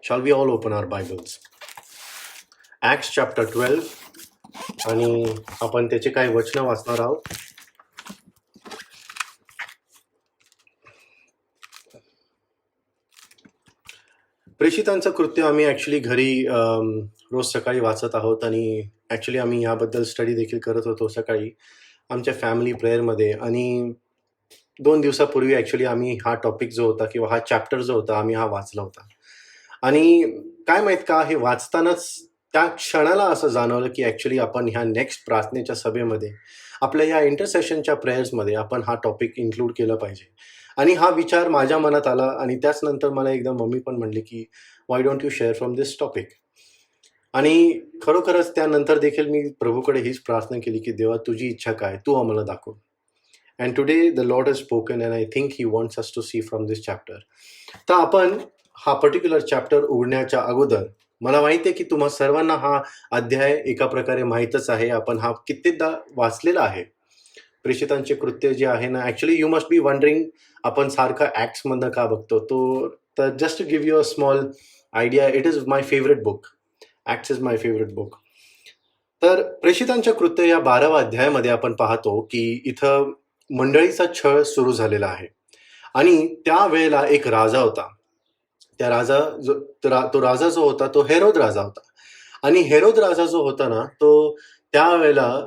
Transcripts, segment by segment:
Shall we all open our Bibles? Acts chapter 12 आणि आपण त्याचे काही वचनं वाचणार आहोत. प्रेषितांचं कृत्य आम्ही ॲक्च्युली घरी रोज सकाळी वाचत आहोत आणि ॲक्च्युली आम्ही याबद्दल स्टडी देखील करत होतो सकाळी आमच्या फॅमिली प्रेयरमध्ये. आणि 2 दिवसापूर्वी ॲक्च्युली आम्ही हा टॉपिक जो होता किंवा हा चॅप्टर जो होता आम्ही हा वाचला होता. आणि काय माहीत का, हे वाचतानाच त्या क्षणाला असं जाणवलं की ॲक्च्युली आपण ह्या नेक्स्ट प्रार्थनेच्या सभेमध्ये आपल्या या इंटरसेशनच्या प्रेयर्समध्ये आपण हा टॉपिक इन्क्लूड केलं पाहिजे. आणि हा विचार माझ्या मनात आला आणि त्याच नंतर मला एकदा मम्मी पण म्हणली की why don't you share from this topic. आणि खरोखरच त्यानंतर देखील मी प्रभूकडे हीच प्रार्थना केली की देवा, तुझी इच्छा काय, तू आम्हाला दाखव. And today the lord has spoken and I think he wants us to see from this chapter. तर आपण हा पर्टिक्युलर चॅप्टर उघडण्याच्या अगोदर, मला माहिती आहे की तुम्हा सर्वांना हा अध्याय एका प्रकारे माहीतच आहे, आपण हा कित्येकदा वाचलेला आहे. प्रेषितांचे कृत्य जे आहे ना, actually you must be wondering आपण सारखं ॲक्ट्समधनं का बघतो. तर just to give you a small idea, it is my favourite book. Acts is my favourite book. तर प्रेषितांच्या कृत्य या 12व्या अध्यायामध्ये आपण पाहतो की इथं मंडळीचा छळ सुरू झालेला आहे. आणि त्या वेळेला एक राजा होता. त्या राजा तो राजा जो होता तो हेरोद राजा होता. आणि हेरोद राजा जो होता ना, तो त्यावेळेला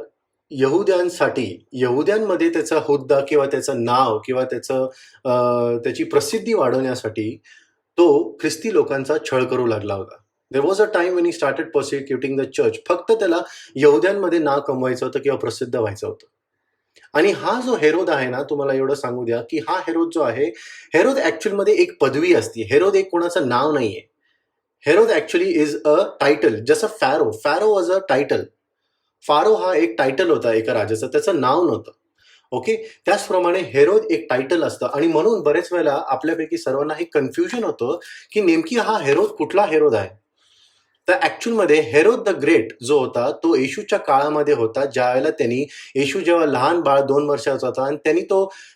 यहुद्यांमध्ये त्याचा हुद्दा किंवा त्याचं नाव किंवा त्याची प्रसिद्धी वाढवण्यासाठी तो ख्रिस्ती लोकांचा छळ करू लागला होता. There was a time when he started persecuting the church. फक्त त्याला यहुद्यांमध्ये नाव कमवायचं होतं किंवा प्रसिद्ध व्हायचं होतं. आणि हा जो हेरोद आहे ना, तुम्हाला एवढं सांगू द्या की हा हेरोद जो आहे, हेरोद ॲक्च्युअलमध्ये एक पदवी असते. हेरोद एक कोणाचं नाव नाहीये. Herod actually is a title, जसं FARO was a title. Pharaoh हा एक टायटल होता एका राजाचं, त्याचं नाव नव्हतं. ओके, त्याचप्रमाणे हेरोद एक टायटल असतं. आणि म्हणून बरेच वेळेला आपल्यापैकी सर्वांना हे कन्फ्युजन होतं की नेमकी हा हेरोद कुठला हेरोद आहे. तर ॲक्च्युअलमध्ये हेरोद द ग्रेट जो होता तो येशूच्या काळामध्ये होता, ज्यावेळेला त्यांनी येशू जेव्हा लहान बाळ 2 वर्षाचा होता आणि त्यांनी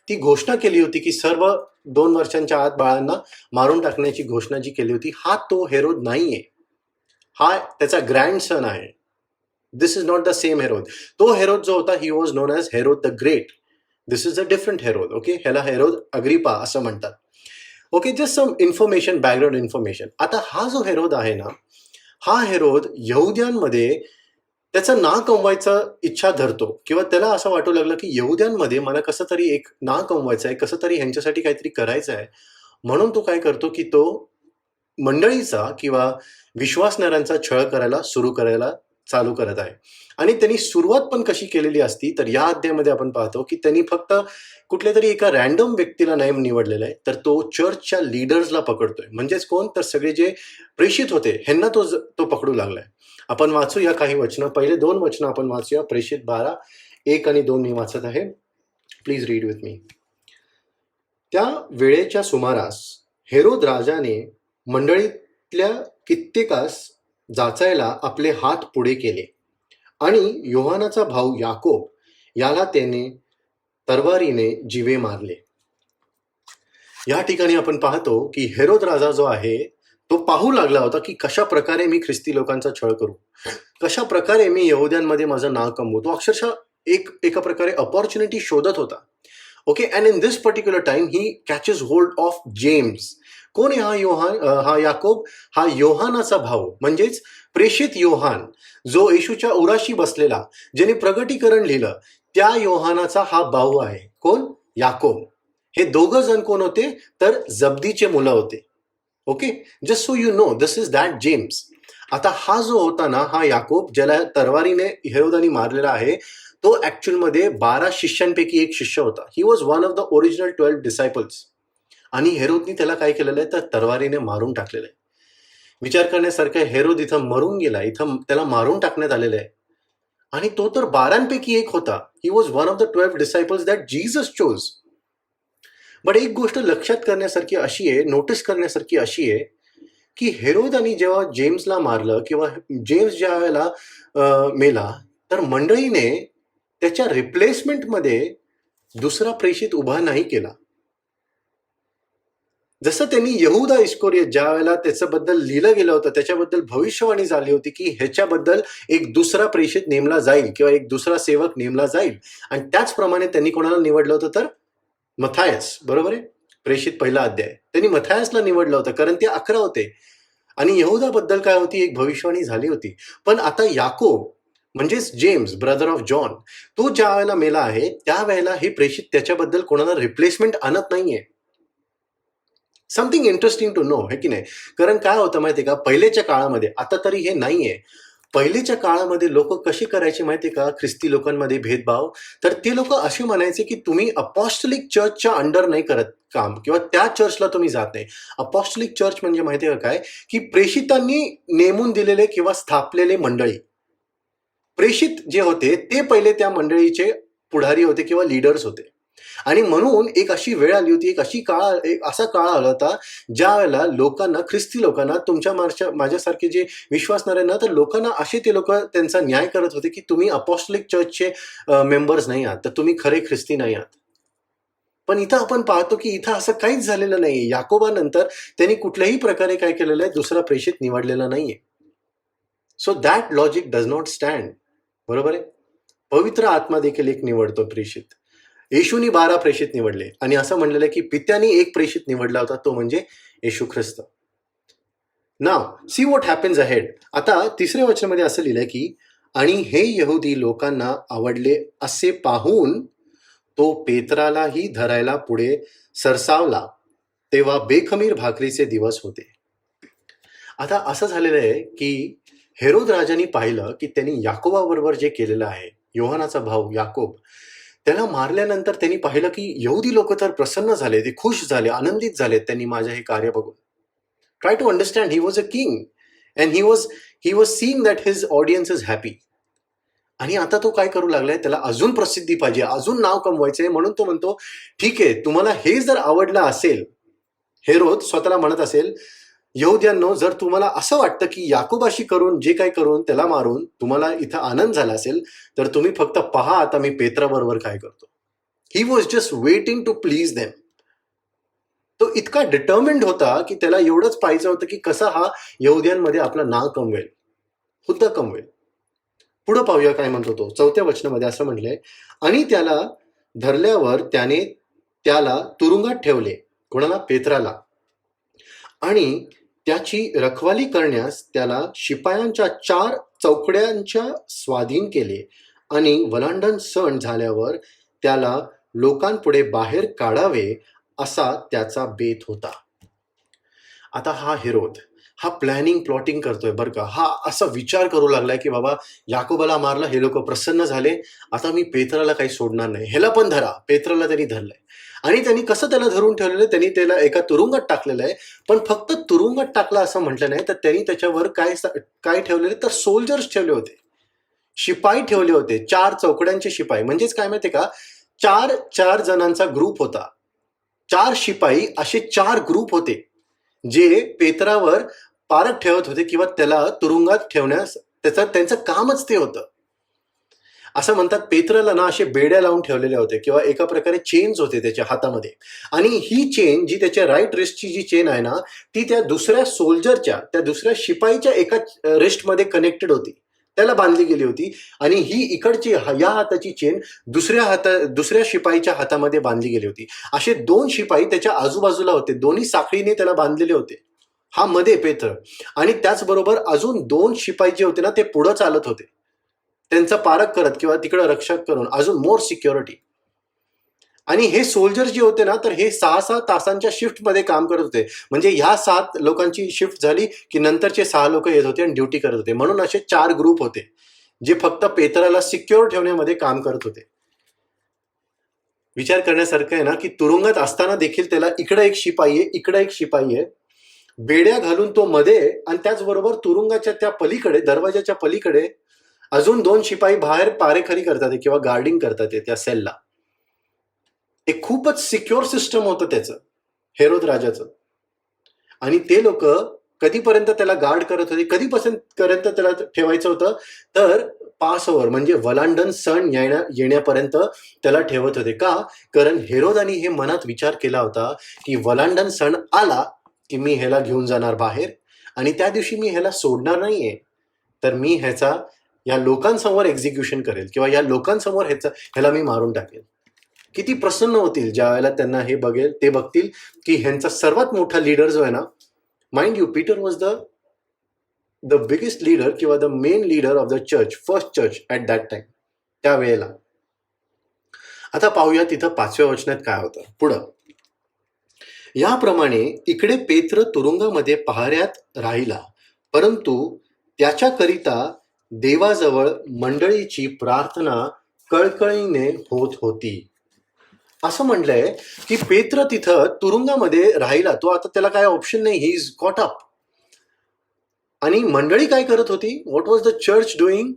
ती घोषणा केली होती की सर्व 2 वर्षांच्या आत बाळांना मारून टाकण्याची घोषणा जी केली होती, हा तो हेरोद नाहीये. हा त्याचा ग्रँडसन आहे. This is not the same Herod. तो हेरोद जो होता, he was known as Herod the great. This is a different Herod. Okay, ह्याला हेरोद अग्रिपा असं म्हणतात. Okay, just some information, background information. आता हा जो हेरोद आहे ना, हा हेरोद यहुद्यांमध्ये त्याचं नाव कमवायचं इच्छा धरतो किंवा त्याला असं वाटू लागलं की यहुद्यांमध्ये मला कसं तरी एक नाव कमवायचं आहे, कसं तरी ह्यांच्यासाठी काहीतरी करायचं आहे. म्हणून तो काय करतो की तो मंडळीचा किंवा विश्वासणाऱ्यांचा छळ करायला चालू करत आहे. आणि त्यांनी सुरुवात पण कशी केलेली असती, तर या अध्यायामध्ये आपण पाहतो की त्यांनी फक्त कुठल्या तरी एका रँडम व्यक्तीला नाही निवडलेलं आहे, तर तो चर्चच्या लीडर्सला पकडतोय. म्हणजेच कोण, तर सगळे जे प्रेषित होते ह्यांना तो पकडू लागलाय. आपण वाचूया काही वचनं. पहिले 2 वचनं आपण वाचूया. प्रेषित 12:1 आणि 2 मी वाचत आहे. Please read with me. त्या वेळेच्या सुमारास हेरोद राजाने मंडळीतल्या कित्येकास जाचायला आपले हात पुढे केले आणि योहानाचा भाऊ याकोब याला त्याने तरवारीने जीवे मारले. या ठिकाणी आपण पाहतो की हेरोद राजा जो आहे तो पाहू लागला होता की कशा प्रकारे मी ख्रिस्ती लोकांचा छळ करू, कशा प्रकारे मी यहुद्यांमध्ये माझं नाव कमवू. तो अक्षरशः एका प्रकारे अपॉर्च्युनिटी शोधत होता. Okay, and in this particular time he catches hold of James. कोण आहे हा याकोब? हा योहानाचा भाऊ, म्हणजेच प्रेषित योहान, जो येशूच्या उराशी बसलेला, ज्याने प्रगटीकरण लिहिलं, त्या योहानाचा हा भाऊ आहे. कोण? याकोब. हे दोघं जण कोण होते? तर जब्दीचे मुलं होते. Okay, just so you know, this is that James. आता हा जो होता ना, हा याकोब, ज्याला तरवारीने हेरोदानी मारलेला आहे, तो ॲक्च्युअलमध्ये 12 शिष्यांपैकी एक शिष्य होता. He was one of the original 12 डिसायपल्स. आणि हेरोदनी त्याला काय केलेलं आहे, तर तरवारीने मारून टाकलेलं आहे. विचार करण्यासारखं, हेरोद इथं मरून गेला, इथं त्याला मारून टाकण्यात आलेलं आहे. आणि तो तर 12 एक होता. He was one of the 12 disciples that Jesus chose. But एक गोष्ट लक्षात करण्यासारखी अशी आहे, नोटीस करण्यासारखी अशी आहे की हेरोदानी जेव्हा जेम्सला मारलं किंवा जेम्स ज्या वेळेला मेला, तर मंडळीने त्याच्या रिप्लेसमेंटमध्ये दुसरा प्रेषित उभा नाही केला. जसं त्यांनी यहूदा इस्करियोत ज्या वेळेला त्याच्याबद्दल लिहिलं गेलं होतं, त्याच्याबद्दल भविष्यवाणी झाली होती की ह्याच्याबद्दल एक दुसरा प्रेषित नेमला जाईल किंवा एक दुसरा सेवक नेमला जाईल, आणि त्याचप्रमाणे त्यांनी कोणाला निवडलं होतं तर मथायस. बरोबर आहे. प्रेषित पहिला अध्याय, त्यांनी मथायसला निवडलं होतं कारण ते 11 होते. आणि यहूदाबद्दल काय होती, एक भविष्यवाणी झाली होती. पण आता याकोब म्हणजेच जेम्स ब्रदर ऑफ जॉन, तो ज्या वेळेला मेला आहे त्यावेळेला हे प्रेषित त्याच्याबद्दल कोणाला रिप्लेसमेंट आणत नाहीये. समथिंग इंटरेस्टिंग टू नो, है की नाही? कारण काय होतं माहितीये का, पहिलेच्या काळामध्ये, आता तरी हे नाहीये, पहिलेच्या काळामध्ये लोक कशी करायचे माहितीये का, ख्रिस्ती लोकांमध्ये भेदभाव, तर ते लोक असे म्हणायचे की तुम्ही अपॉस्टलिक चर्चच्या अंडर नाही करत काम, किंवा त्या चर्चला तुम्ही जात नाही. अपॉस्टलिक चर्च म्हणजे माहितीये का काय, की प्रेषितांनी नेमून दिलेले किंवा स्थापलेले मंडळी. प्रेषित जे होते ते पहिले त्या मंडळीचे पुढारी होते किंवा लीडर्स होते. आणि म्हणून एक अशी वेळ आली होती, एक असा काळ आला होता ज्या वेळेला लोकांना, ख्रिस्ती लोकांना, तुमच्या माझ्यासारखे जे विश्वासणारे ना, तर लोकांना असे ते लोक त्यांचा न्याय करत होते की तुम्ही अपॉस्टलिक चर्चचे मेंबर्स नाही आहात, तर तुम्ही खरे ख्रिस्ती नाही आहात. पण इथं आपण पाहतो की इथं असं काहीच झालेलं नाही. याकोबानंतर त्यांनी कुठल्याही प्रकारे काय केलेलं आहे, दुसरा प्रेषित निवडलेला नाहीये. So that logic does not stand. बरोबर आहे. पवित्र आत्मा देखील एक निवडतो प्रेषित. येशूनी 12 प्रेषित निवडले आणि असं म्हणलेलं आहे की पित्यानी एक प्रेषित निवडला होता, तो म्हणजे येशू ख्रिस्त. नाव सी व्हॉट हॅपन्स अहेड. आता 3ऱ्या वचनामध्ये असं लिहिलंय की, आणि हे यहुदी लोकांना आवडले असे पाहून तो पेत्रालाही धरायला पुढे सरसावला, तेव्हा बेखमीर भाकरीचे दिवस होते. आता असं झालेलं आहे की हेरोद राजाने पाहिलं की त्यांनी याकोबाबरोबर जे केलेलं आहे, योहानाचा भाऊ याकोब, त्याला मारल्यानंतर त्यांनी पाहिलं की यहुदी लोक तर प्रसन्न झाले, ते खुश झाले, आनंदित झाले त्यांनी माझे हे कार्य बघून. Try to understand, he was a king and he was seeing that his audience is happy. आणि आता तो काय करू लागलाय, त्याला अजून प्रसिद्धी पाहिजे, अजून नाव कमवायचंय, म्हणून तो म्हणतो ठीक आहे, तुम्हाला हे जर आवडलं असेल, हेरोद स्वतःला म्हणत असेल, यहुद्यांनो, जर तुम्हाला असं वाटतं की याकोबाशी करून, जे काही करून, त्याला मारून तुम्हाला इथं आनंद झाला असेल, तर तुम्ही फक्त पहा आता मी पेत्राबरोबर काय करतो. He was just waiting to please them. तो इतका डिटर्मिन्ड होता की त्याला एवढंच पाहिजे होतं की कसा हा यहुद्यांमध्ये आपलं नाव कमवेल, हुद्दा कमवेल. पुढं पाहूया काय म्हणतो तो. 4थ्या वचनामध्ये असं म्हटलंय, आणि त्याला धरल्यावर त्याने त्याला तुरुंगात ठेवले. कोणाला? पेत्राला. आणि त्याची रखवाली करण्यास त्याला शिपायांच्या 4 चौकड्यांच्या स्वाधीन केले, आणि वलांडण सण झाल्यावर त्याला लोकांपुढे बाहेर काढावे असा त्याचा बेत होता. आता हा हेरोद, हा प्लॅटिंग करतोय बरं का. हा असा विचार करू लागलाय की बाबा याकोबाला मारलं, हे लोक प्रसन्न झाले, आता मी पेत्राला काही सोडणार नाही, ह्याला पण धरा. पेत्राला त्यांनी धरलंय, आणि त्यांनी कसं त्याला धरून ठेवलेलं, त्यांनी त्याला एका तुरुंगात टाकलेलं आहे. पण फक्त तुरुंगात टाकला असं म्हटलं नाही, तर त्यांनी त्याच्यावर काय ठेवलेले, तर सोल्जर्स ठेवले होते, शिपाई ठेवले होते, 4 चौकड्यांचे शिपाई. म्हणजेच काय माहितीये का, 4 जणांचा ग्रुप होता. 4 शिपाई असे 4 ग्रुप होते जे पेत्रावर पारख ठेवत होते किंवा त्याला तुरुंगात ठेवण्यास त्यांचं कामच ते होतं. असं म्हणतात, पेत्राला ना असे बेड्या लावून ठेवलेल्या होते किंवा एका प्रकारे चेन्स होते त्याच्या हातामध्ये, आणि ही चेन जी त्याच्या राईट रिस्टची जी चेन आहे ना, ती त्या दुसऱ्या सोल्जरच्या, त्या दुसऱ्या शिपाईच्या एका रिस्टमध्ये कनेक्टेड होती, त्याला बांधली गेली होती. आणि ही इकडची या हाताची चेन दुसऱ्या शिपाईच्या हातामध्ये बांधली गेली होती. असे 2 शिपाई त्याच्या आजूबाजूला होते, दोन्ही साखळीने त्याला बांधलेले होते. हा मध्ये पेत्र, आणि त्याचबरोबर अजून 2 शिपाई जे होते ना, ते पुढे चालत होते, त्यांचा पारख करत किंवा तिकडे रक्षक करून अजून मोर सिक्युरिटी. आणि हे सोल्जर जे होते ना, तर हे 6-6 तासांच्या शिफ्टमध्ये काम करत होते. म्हणजे ह्या 7 लोकांची शिफ्ट झाली की नंतरचे 6 लोक येत होते आणि ड्युटी करत होते. म्हणून असे 4 ग्रुप होते जे फक्त पेत्राला सिक्युअर ठेवण्यामध्ये काम करत होते. विचार करण्यासारखं आहे ना, की तुरुंगात असताना देखील त्याला इकडे एक शिपाई आहे, इकडे एक शिपाई आहे, बेड्या घालून तो मध्ये, आणि त्याचबरोबर तुरुंगाच्या त्या पलीकडे, दरवाजाच्या पलीकडे अजून 2 शिपाई बाहेर पारेखरी करतात किंवा गार्डिंग करतात त्या सेलला. एक खूपच सिक्युअर सिस्टम होतं त्याचं, हेरोद राजाचं. आणि ते लोक कधीपर्यंत त्याला गार्ड करत होते, कधीपर्यंत त्याला ठेवायचं होतं, तर पास ओव्हर म्हणजे वलांडन सण येण्यापर्यंत त्याला ठेवत होते. का? कारण हेरोदानी हे मनात विचार केला होता की वलांडन सण आला की मी ह्याला घेऊन जाणार बाहेर आणि त्या दिवशी मी ह्याला सोडणार नाहीये, तर मी ह्याचा या लोकांसमोर एक्झिक्युशन करेल किंवा या लोकांसमोर ह्याला मी मारून टाकेल. किती प्रसन्न होतील ज्या वेळेला त्यांना हे ते बघतील की ह्यांचा सर्वात मोठा लीडर जो आहे ना, mind you, Peter was the biggest leader किंवा the main leader of the church, first church at that time, त्यावेळेला. आता पाहूया तिथं 5व्या वचनात काय होतं पुढं. याप्रमाणे इकडे पेत्र तुरुंगामध्ये पहाऱ्यात राहिला, परंतु त्याच्याकरिता देवाजवळ मंडळीची प्रार्थना कळकळीने होत होती. असं म्हणलंय की पेत्र तिथं तुरुंगामध्ये राहिला, तो आता त्याला काय ऑप्शन नाही, ही इज कॉट अप. आणि मंडळी काय करत होती? What was the church doing?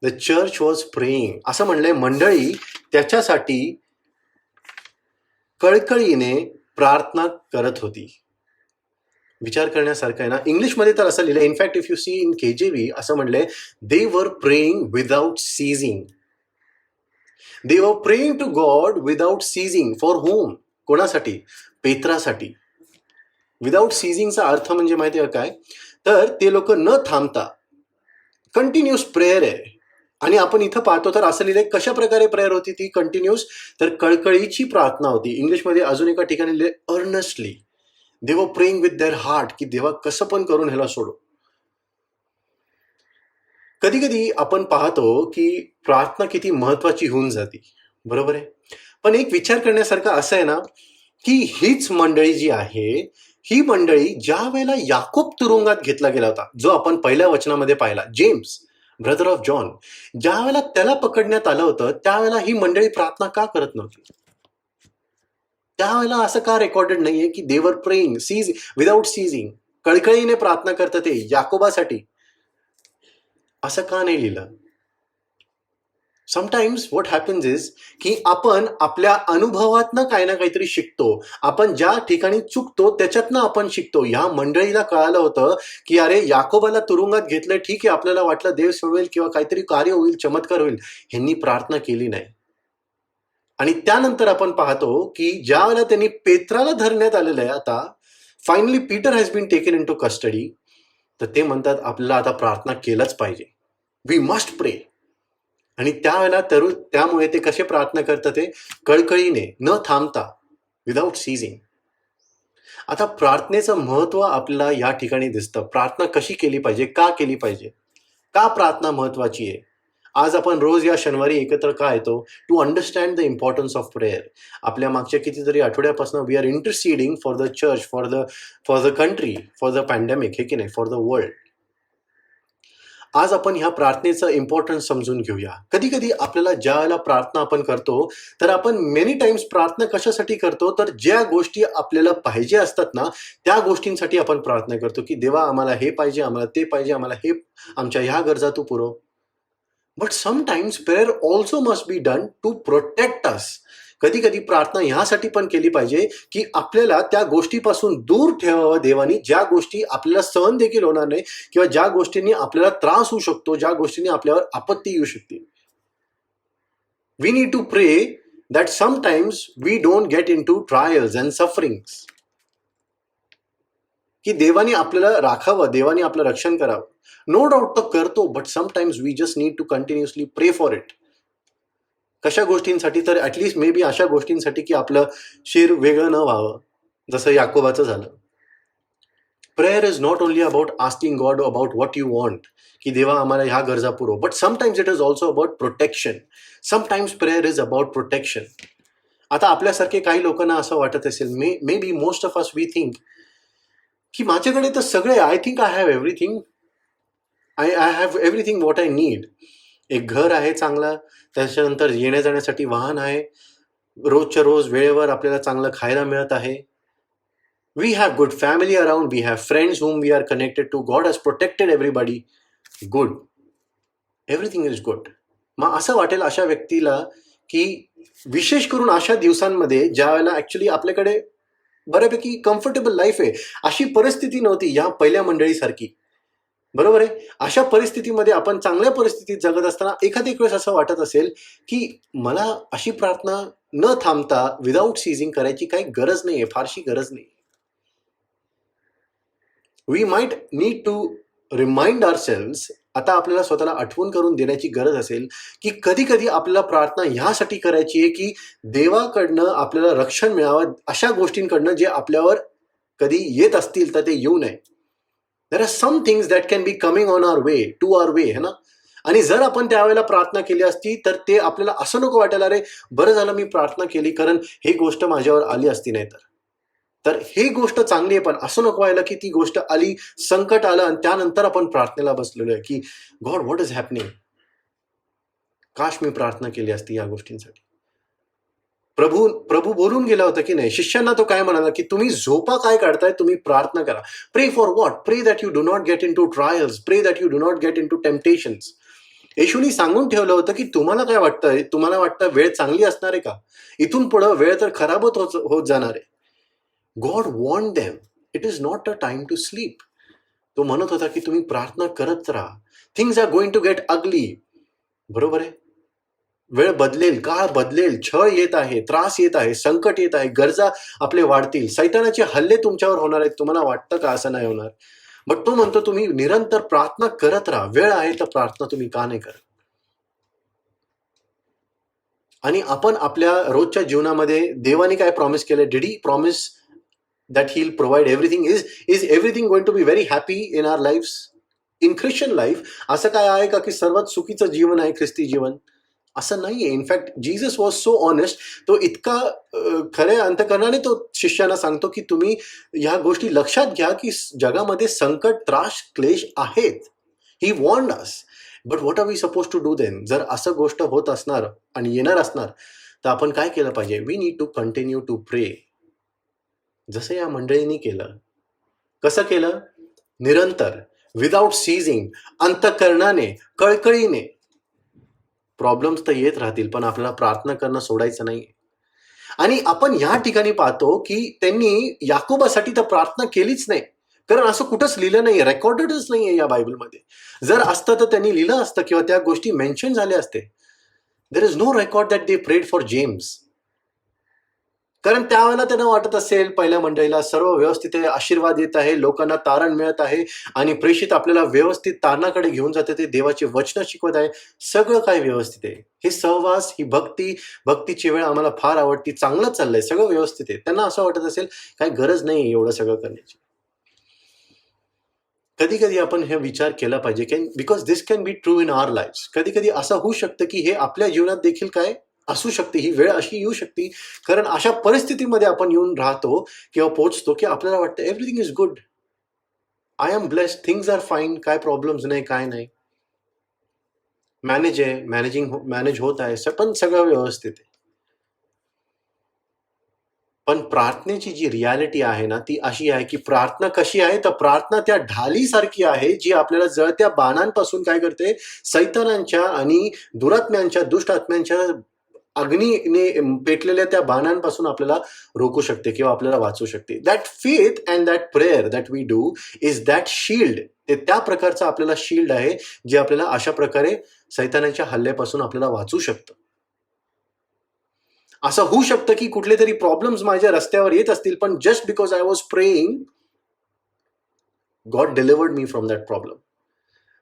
The church was praying. असं म्हणलंय मंडळी त्याच्यासाठी कळकळीने प्रार्थना करत होती. विचार करण्यासारखं आहे ना. इंग्लिशमध्ये तर असं लिहिलंय, in fact if you see in KJV असं म्हणलंय, दे were praying without ceasing. They were praying to God without ceasing. For whom? कोणासाठी? पेत्रासाठी. विदाउट सीझिंगचा अर्थ म्हणजे माहिती आहे काय? तर ते लोक न थांबता कंटिन्युअस प्रेयर आहे. आणि आपण इथं पाहतो तर असं लिहिलंय, कशा प्रकारे प्रेयर होती ती कंटिन्युअस? तर कळकळीची प्रार्थना होती. इंग्लिशमध्ये अजून एका ठिकाणी लिहिलंय अर्नस्टली. दे were praying with their heart, की देवा कसं पण करून ह्याला सोडो. कधी कधी आपण पाहतो की प्रार्थना किती महत्वाची होऊन जाते, बरोबर आहे. पण एक विचार करण्यासारखं असं आहे ना, की हीच मंडळी जी आहे, ही मंडळी ज्या वेळेला याकूब तुरुंगात घेतला गेला होता, जो आपण पहिल्या वचनामध्ये पाहिला, जेम्स ब्रदर ऑफ जॉन, ज्या वेळेला त्याला पकडण्यात आलं होतं, त्यावेळेला ही मंडळी प्रार्थना का करत नव्हती? त्यावेळेला असं का रेकॉर्डेड नाहीये की देवर प्रेइंग विदाउट सीझिंग, कळकळीने प्रार्थना करतात ते याकोबासाठी? असं का नाही लिहिलं? समटाइम्स व्हॉट हॅपन्स इज की आपण आपल्या अनुभवातनं काही ना काहीतरी शिकतो. आपण ज्या ठिकाणी चुकतो त्याच्यातनं आपण शिकतो. ह्या मंडळीला कळालं होतं की अरे याकोबाला तुरुंगात घेतलंय, ठीक आहे, आपल्याला वाटलं देव सोडवेल किंवा काहीतरी कार्य होईल, चमत्कार होईल. ह्यांनी प्रार्थना केली नाही. आणि त्यानंतर आपण पाहतो की ज्या वेळेला त्यांनी पेत्राला धरण्यात आलेलं आहे, आता finally Peter has been taken into custody, तर ते म्हणतात आपल्याला आता प्रार्थना केलंच पाहिजे, वी मस्ट प्रे. आणि त्यावेळेला त्यामुळे ते कसे प्रार्थना करतात? ते कळकळीने, न थांबता, विदाउट सीझिंग. आता प्रार्थनेचं महत्व आपल्याला या ठिकाणी दिसतं. प्रार्थना कशी केली पाहिजे, का केली पाहिजे, का प्रार्थना महत्वाची आहे. आज आपण रोज या शनिवारी एकत्र का येतो? To understand the importance of prayer. आपल्या मागच्या कितीतरी आठवड्यापासून we are interceding for the church, for the country, for the pandemic, हे की नाही, फॉर द वर्ल्ड. आज आपण ह्या प्रार्थनेचं इम्पॉर्टन्स समजून घेऊया. कधी कधी आपल्याला ज्या वेळेला प्रार्थना आपण करतो, तर आपण मेनी टाइम्स प्रार्थना कशासाठी करतो? तर ज्या गोष्टी आपल्याला पाहिजे असतात ना, त्या गोष्टींसाठी आपण प्रार्थना करतो की देवा आम्हाला हे पाहिजे, आम्हाला ते पाहिजे, आम्हाला हे, आमच्या ह्या गरजा तू पुरव. But sometimes prayer also must be done to protect us. कधी कधी प्रार्थना ह्यासाठी पण केली पाहिजे की आपल्याला त्या गोष्टीपासून दूर ठेवावं देवानी, ज्या गोष्टी आपल्याला सहन देखील होणार नाही किंवा ज्या गोष्टींनी आपल्याला त्रास होऊ शकतो, ज्या गोष्टींनी आपल्यावर आपत्ती येऊ शकते. We need to pray that sometimes we don't get into trials and sufferings. की देवानी आपल्याला राखावं, देवानी आपलं रक्षण करावं. नो डाऊट तो करतो, but sometimes we just need to continuously pray for it. कशा गोष्टींसाठी? तर ॲटलिस्ट मे बी अशा गोष्टींसाठी की आपलं शिर वेगळं न व्हावं, जसं याकोबाचं झालं. Prayer is not only about asking God about what you want, की देवा आम्हाला ह्या गरजा पुरव, but sometimes it is also about protection. Sometimes prayer is about protection. आता आपल्यासारखे काही लोकांना असं वाटत असेल, maybe most of us we think की माझ्याकडे तर सगळे, I think I have everything, I have everything what I need. एक घर आहे चांगला, त्याच्यानंतर येण्या जाण्यासाठी वाहन आहे, रोजच्या रोज वेळेवर आपल्याला चांगलं खायला मिळत आहे. We have good family around, we have friends whom we are connected to, God has protected everybody, good, everything is good. मग असं वाटेल अशा व्यक्तीला की विशेष करून अशा दिवसांमध्ये ज्या वेळेला ॲक्च्युली आपल्याकडे बऱ्यापैकी कम्फर्टेबल लाईफ आहे. अशी परिस्थिती नव्हती या पहिल्या मंडळीसारखी. बरोबर आहे. अशा परिस्थितीमध्ये आपण चांगल्या परिस्थितीत जगत असताना एखाद्या वेळेस असं वाटत असेल, की मला अशी प्रार्थना न थांबता विदाऊट सीझिंग करायची काही गरज नाहीये, फारशी गरज नाही. We might need to remind ourselves, आता आपल्याला स्वतःला आठवण करून देण्याची गरज असेल, की कधी-कधी आपल्याला प्रार्थना ह्यासाठी करायची आहे, की देवाकडनं आपल्याला रक्षण मिळावं अशा गोष्टींकडनं जे आपल्यावर कधी येत असतील तर ते येऊ नये. There are some things that can be coming on our way, to our way, है ना? आणि जर आपण त्यावेळेला प्रार्थना केली असती तर ते आपल्याला असं नको वाटायला, अरे बरं झालं मी प्रार्थना केली, कारण ही गोष्ट माझ्यावर आली असती नाही तर ही गोष्ट चांगली आहे, पण असं नको व्हायला की ती गोष्ट आली, संकट आलं आणि त्यानंतर आपण प्रार्थनेला बसलेलो आहे, की गॉड व्हॉट इज हॅपनिंग. काश मी प्रार्थना केली असती या गोष्टींसाठी. प्रभू बोलून गेला होता की नाही शिष्यांना, तो काय म्हणाला, की तुम्ही झोपा काय काढताय, तुम्ही प्रार्थना करा. Pray for what? Pray that you do not get into trials, pray that you do not get into temptations. येशूनी सांगून ठेवलं होतं की तुम्हाला काय वाटतंय, तुम्हाला वाटतं वेळ चांगली असणार आहे का? इथून पुढं वेळ तर खराबच होत जाणार आहे. God warn them, it is not a time to sleep. तो म्हणत होता की तुम्ही प्रार्थना करत राहा. Things are going to get ugly. बरोबर आहे. वेळ बदलेल, काळ बदलेल, छळ येत आहे, त्रास येत आहे, संकट येत आहे, गरजा आपले वाढतील, सैतानाचे हल्ले तुमच्यावर होणार आहेत. तुम्हाला वाटतं का असं नाही होणार? बट तो म्हणतो तुम्ही निरंतर प्रार्थना करत राहा. वेळ आहे तर प्रार्थना तुम्ही का नाही करत? आणि आपण आपल्या रोजच्या जीवनामध्ये देवाने काय प्रॉमिस केलं? Did he promise that he'll provide everything? Is everything going to be very happy in our lives? In Christian life असं काय आहे का की सर्वात सुखीचं जीवन आहे ख्रिस्ती जीवन? असं नाहीये. In fact Jesus was so honest. तो इतका खऱ्या अंतकरणाने तो शिष्यांना सांगतो की तुम्ही ह्या गोष्टी लक्षात घ्या की जगामध्ये संकट, त्रास, क्लेश आहेत. He warned us. But what are we suppose to do then? जर असं गोष्ट होत असणार आणि येणार असणार तर आपण काय केलं पाहिजे? We need to continue to pray, जसं या मंडळींनी केलं. कसं केलं? निरंतर, विदाऊट सीझिंग, अंतःकरणाने, कळकळीने. प्रॉब्लेम्स तर येत राहतील, पण आपल्याला प्रार्थना करणं सोडायचं नाही. आणि आपण या ठिकाणी पाहतो की त्यांनी याकोबासाठी तर प्रार्थना केलीच नाही, कारण असं कुठंच लिहिलं नाही, रेकॉर्डेडच नाहीये या बायबलमध्ये. जर असतं तर त्यांनी लिहिलं असतं किंवा त्या गोष्टी मेन्शन झाल्या असते. There is no record that they prayed for James. कारण त्यावेळेला त्यांना वाटत असेल पहिल्या मंडळीला सर्व व्यवस्थित आहे, आशीर्वाद येत आहे, लोकांना तारण मिळत आहे आणि प्रेषित आपल्याला व्यवस्थित तारणाकडे घेऊन जाते, ते देवाचे वचन शिकवत आहे, सगळं काय व्यवस्थित आहे. हे सहवास, ही भक्तीची वेळ आम्हाला फार आवडती, चांगलं चाललंय, सगळं व्यवस्थित आहे. त्यांना असं वाटत असेल काही गरज नाही एवढं सगळं करण्याची. कधी कधी आपण हे विचार केला पाहिजे, because this can be true in our life. कधी कधी असं होऊ शकतं की हे आपल्या जीवनात देखील काय असू शकते, ही वेळ अशी येऊ शकते, कारण अशा परिस्थितीमध्ये आपण येऊन राहतो किंवा पोहोचतो की आपल्याला वाटतं everything is good, I am blessed, things are fine, काय प्रॉब्लेम्स नाही, काय नाही, मॅनेज होत आहे, पण सगळं व्यवस्थित आहे. पण प्रार्थनेची जी रियालिटी आहे ना, ती अशी आहे की प्रार्थना कशी आहे, तर प्रार्थना त्या ढालीसारखी आहे जी आपल्याला जळत्या बाणांपासून काय करते, सैतानांच्या आणि दुरात्म्यांच्या, दुष्ट आत्म्यांच्या अग्नीने पेटलेल्या त्या बाणांपासून आपल्याला रोखू शकते किंवा आपल्याला वाचू शकते. That faith and that prayer that we do is that shield. ते त्या प्रकारचं आपल्याला शील्ड आहे जे आपल्याला अशा प्रकारे सैतानाच्या हल्ल्यापासून आपल्याला वाचू शकतं. असं होऊ शकतं की कुठले तरी प्रॉब्लेम्स माझ्या रस्त्यावर येत असतील, पण just because I was praying, God delivered me from that problem.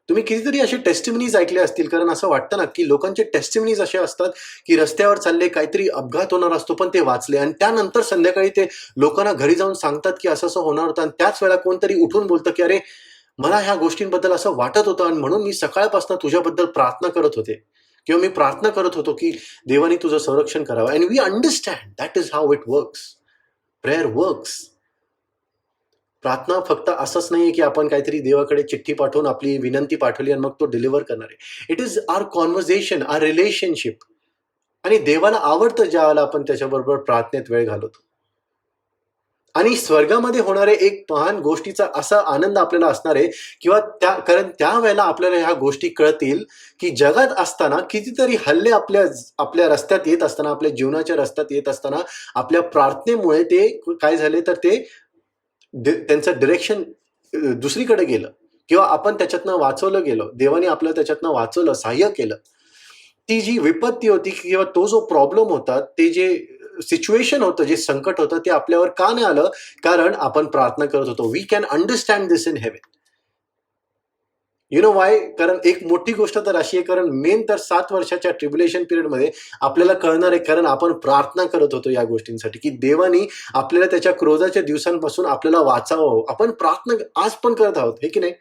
तुम्ही कितीतरी असे टेस्टिमनीज ऐकले असतील, कारण असं वाटतं ना की लोकांचे टेस्टिमनीज असे असतात की रस्त्यावर चालले, काहीतरी अपघात होणार असतो पण ते वाचले, आणि त्यानंतर संध्याकाळी ते लोकांना घरी जाऊन सांगतात की असं असं होणार होतं, आणि त्याच वेळेला कोणतरी उठून बोलतं की अरे मला ह्या गोष्टींबद्दल असं वाटत होतं आणि म्हणून मी सकाळपासून तुझ्याबद्दल प्रार्थना करत होते किंवा मी प्रार्थना करत होतो की देवाने तुझं संरक्षण करावं. And we understand that is how it works. Prayer works. प्रार्थना फक्त असंच नाहीये की आपण काहीतरी देवाकडे चिठ्ठी पाठवून आपली विनंती पाठवली आणि मग तो डिलिव्हर करणार आहे. It is our conversation, our relationship. आणि देवाला आवडतं ज्या वेळेला आपण त्याच्याबरोबर प्रार्थनेत वेळ घालवतो. आणि स्वर्गामध्ये होणारे एक महान गोष्टीचा असा आनंद आपल्याला असणार आहे, किंवा कारण त्यावेळेला आपल्याला ह्या गोष्टी कळतील की जगात असताना कितीतरी हल्ले आपल्या रस्त्यात येत असताना, आपल्या जीवनाच्या रस्त्यात येत असताना, आपल्या प्रार्थनेमुळे ते काय झाले, तर ते त्यांचं डिरेक्शन दुसरीकडे गेलं, किंवा आपण त्याच्यातनं वाचवलं गेलो, देवाने आपल्याला त्याच्यातनं वाचवलं, सहाय्य केलं. ती जी विपत्ती होती किंवा तो जो प्रॉब्लेम होता, ते जे सिच्युएशन होतं, जे संकट होतं, ते आपल्यावर का नाही आलं? कारण आपण प्रार्थना करत होतो. We can understand this in heaven. You know why? कारण एक मोठी गोष्ट तर अशी आहे, कारण मेन तर 7 वर्षाच्या ट्रिब्युलेशन पिरियडमध्ये आपल्याला कळणार आहे, कारण आपण प्रार्थना करत होतो या गोष्टींसाठी, की देवानी आपल्याला त्याच्या क्रोधाच्या दिवसांपासून आपल्याला वाचावं. आपण प्रार्थना आज पण करत आहोत, हे की नाही?